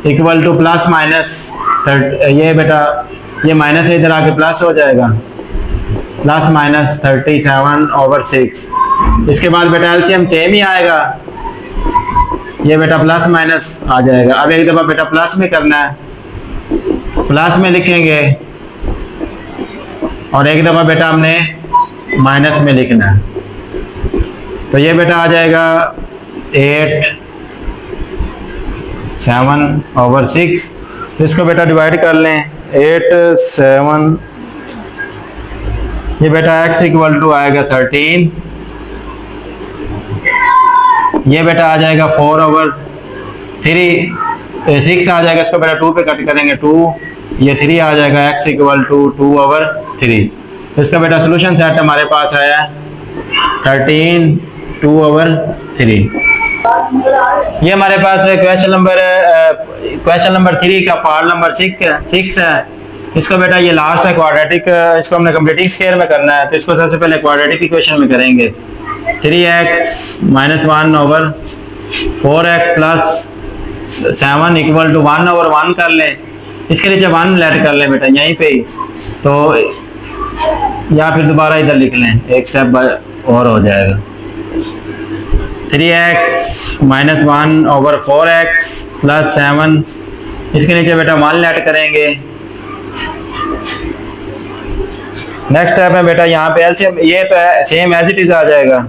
equal two plus minus, ये बेटा ये माइनस इधर आके प्लस हो जाएगा, प्लस माइनस 37/6। इसके बाद बेटा एलसीएम सेम ही आएगा, ये बेटा प्लस माइनस आ जाएगा। अब एक दफ़ा बेटा प्लस में करना है, प्लस में लिखेंगे, और एक दफ़ा बेटा हमने माइनस में लिखना है। तो ये बेटा आ जाएगा 8/7/6, तो इसको बेटा डिवाइड कर लें 8/7, ये बेटा x इक्वल टू आएगा 13, ये बेटा आ जाएगा 4/3 आ जाएगा, इसको बेटा 2 पे कट करेंगे 2, ये 3 आ जाएगा, x इक्वल टू 2/3। तो इसका बेटा सोल्यूशन सेट हमारे पास आया 13 2/3। ये हमारे पास क्वेश्चन नंबर 3 का पार्ट नंबर 6 है। इसको बेटा ये लास्ट है क्वाड्रेटिक, इसको हमने कंप्लीटिंग स्क्वायर में करना है, तो इसको सबसे पहले क्वाड्रेटिक इक्वेशन में करेंगे। 3x minus 1/4x plus 7 equal to 1/1 कर लें, इसके नीचे 1 लेट कर लें बेटा यहीं पे ही, तो या फिर दोबारा इधर लिख लें, एक स्टेप और हो जाएगा। 3x माइनस 1/4x प्लस 7, इसके नीचे बेटा 1 लेट करेंगे। नेक्स्ट स्टेप है बेटा यहाँ पे एलसीएम, ये तो सेम एज इट इज आ जाएगा,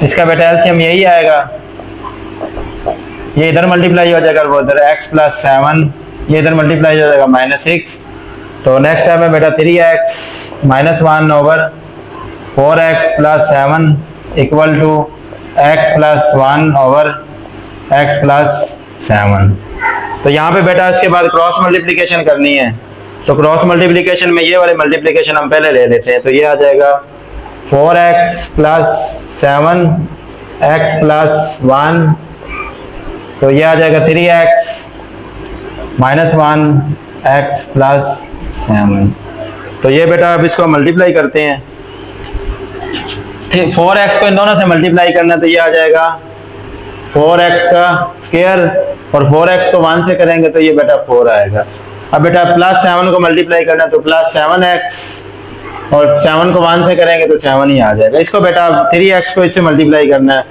इसका बेटा एलसीएम यही आएगा, ये इधर मल्टीप्लाई हो जाएगा, वो इधर x प्लस 7, ये इधर मल्टीप्लाई हो जाएगा -6। तो नेक्स्ट स्टेप है बेटा 3x minus 1/4x plus 7 equal to x plus 1/x plus 7। तो यहाँ पे बेटा इसके बाद क्रॉस मल्टीप्लिकेशन करनी है, तो क्रॉस मल्टीप्लिकेशन में ये वाले मल्टीप्लिकेशन हम पहले ले लेते हैं, तो ये आ जाएगा 4x प्लस 7x प्लस 1, तो ये आ जाएगा 3x माइनस 1x प्लस 7। तो ये बेटा अब इसको मल्टीप्लाई करते हैं, 4x को इन दोनों से मल्टीप्लाई करना, तो ये आ जाएगा 4x का स्क्वायर, और 4x को 1 से करेंगे तो ये बेटा 4 आएगा। अब बेटा प्लस 7 को मल्टीप्लाई करना, तो प्लस 7x, और 7 को 1 से करेंगे तो 7 ही आ जाएगा। इसको बेटा 3x को इससे मल्टीप्लाई करना है,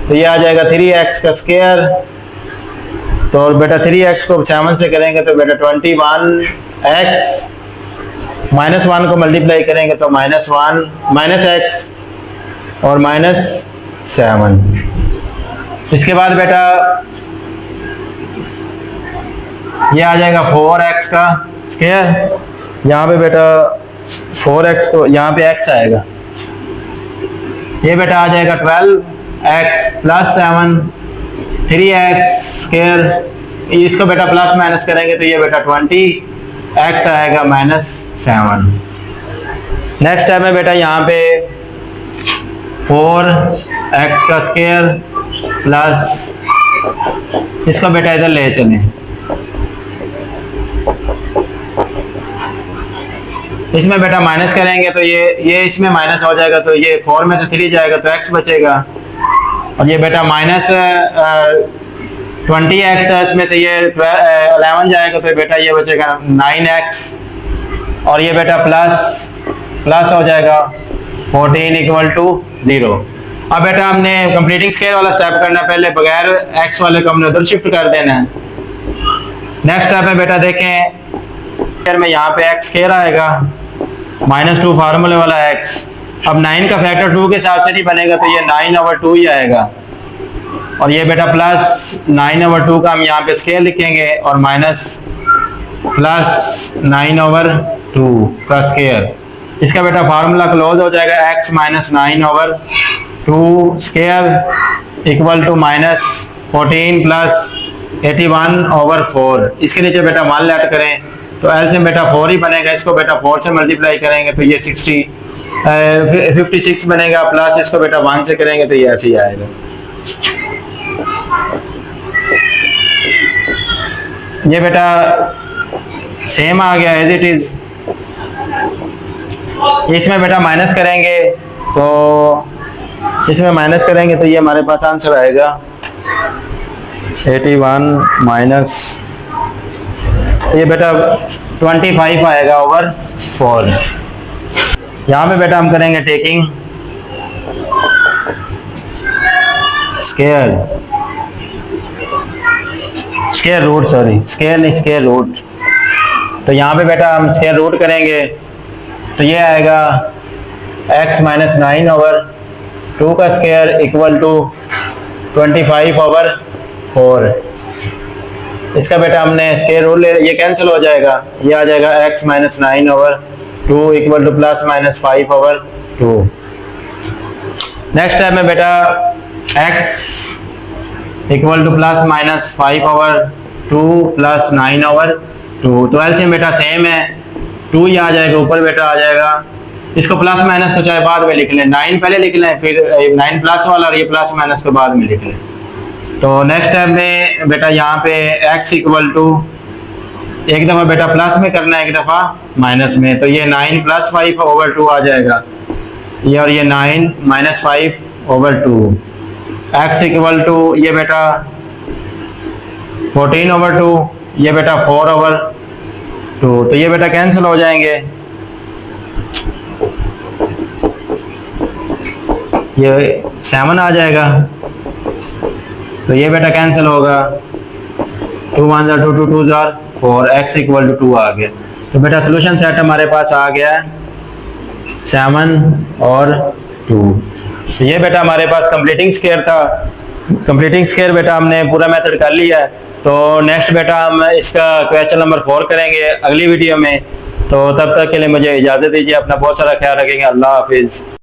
तो ये आ जाएगा 3x का स्क्वायर, तो बेटा 3x को 7 से करेंगे तो बेटा 21x, माइनस 1 को मल्टीप्लाई करेंगे तो -1 -x और -7। इसके बाद बेटा ये आ जाएगा 4x का स्क्वायर, यहाँ पे बेटा 4x को यहाँ पे x आएगा, ये बेटा आ जाएगा 12x प्लस 7 3x स्क्वायर, इसको बेटा प्लस माइनस करेंगे तो ये बेटा 20x आएगा -7। नेक्स्ट स्टेप है बेटा यहाँ पे 4x का स्क्वायर प्लस, इसको बेटा इधर ले चलें, इसमें बेटा माइनस करेंगे तो ये इसमें माइनस हो जाएगा, तो ये 4 में से 3 जाएगा तो x बचेगा, और ये बेटा माइनस 20x है, इसमें से ये 11 जाएगा तो बेटा ये बचेगा 9x, और ये बेटा प्लस हो जाएगा 14 इक्वल टू 0। अब बेटा हमने कंप्लीटिंग स्क्वायर वाला स्टेप करना है, पहले बगैर x वाले को हमने उधर शिफ्ट कर देना है। नेक्स्ट स्टेप है बेटा देखें, में यहाँ पे x स्क्वायर आएगा, -2 फार्मूले वाला x, अब 9 का फैक्टर 2 के हिसाब से नहीं बनेगा, तो ये 9/2 ही आएगा, और ये बेटा प्लस 9/2 का हम यहाँ पे स्क्वायर लिखेंगे, और माइनस प्लस 9/2 का स्क्वायर, इसका बेटा फार्मूला क्लोज हो जाएगा, x minus 9/2 square equal to -14 plus 81/4, इसके नीचे बेटा 1 लेट करें तो एलसीएम बेटा 4 ही बनेगा, इसको बेटा 4 से मल्टीप्लाई करेंगे तो ये 56 बनेगा, प्लस इसको बेटा 1 से करेंगे तो ये ऐसे ही आएगा। ये बेटा सेम आ गया एज इट इज। इसमें बेटा माइनस करेंगे तो ये हमारे पास आंसर आएगा 81 माइनस, ये बेटा 25 आएगा ओवर 4। यहाँ पे बेटा हम करेंगे टेकिंग स्क्वायर रूट। तो यहाँ पे बेटा हम स्क्वायर रूट करेंगे तो ये आएगा x माइनस 9 ओवर 2 का स्क्वायर इक्वल टू 25/4। इसका बेटा हमने स्क्वायर रूट ले, ये कैंसिल हो जाएगा, ये आ जाएगा x minus 9 over 2 equal two plus minus 5/2। Next step में बेटा x equal two plus minus 5/2 plus 9/2। तो एलसीएम बेटा सेम है, 2 ही आ जाएगा ऊपर बेटा आ जाएगा। इसको प्लस माइनस तो चाहे बाद में लिख लें, 9 पहले लिख लें, फिर 9 प्लस वाला और ये प्लस माइनस को बाद में लिख लें। तो नेक्स्ट स्टेप में बेटा यहाँ पे x इक्वल टू एक दफ़ा बेटा प्लस में करना है, एक दफ़ा माइनस में, तो ये 9 प्लस 5/2 आ जाएगा ये, और ये 9 माइनस 5/2। x इक्वल टू ये बेटा 14/2, ये बेटा 4/2। तो ये बेटा कैंसिल हो जाएंगे, ये 7 आ जाएगा, तो ये बेटा कैंसिल होगा, 2 1 2 2 2 4, x इक्वल टू 2 आ गया। तो बेटा सोल्यूशन सेट हमारे पास आ गया 7 और 2। तो ये बेटा हमारे पास कंप्लीटिंग स्क्वायर था। कंप्लीटिंग स्क्वायर बेटा हमने पूरा मेथड कर लिया है। तो नेक्स्ट बेटा हम इसका क्वेश्चन नंबर 4 करेंगे अगली वीडियो में। तो तब तक के लिए मुझे इजाज़त दीजिए, अपना बहुत सारा ख्याल रखेंगे। अल्लाह हाफिज़।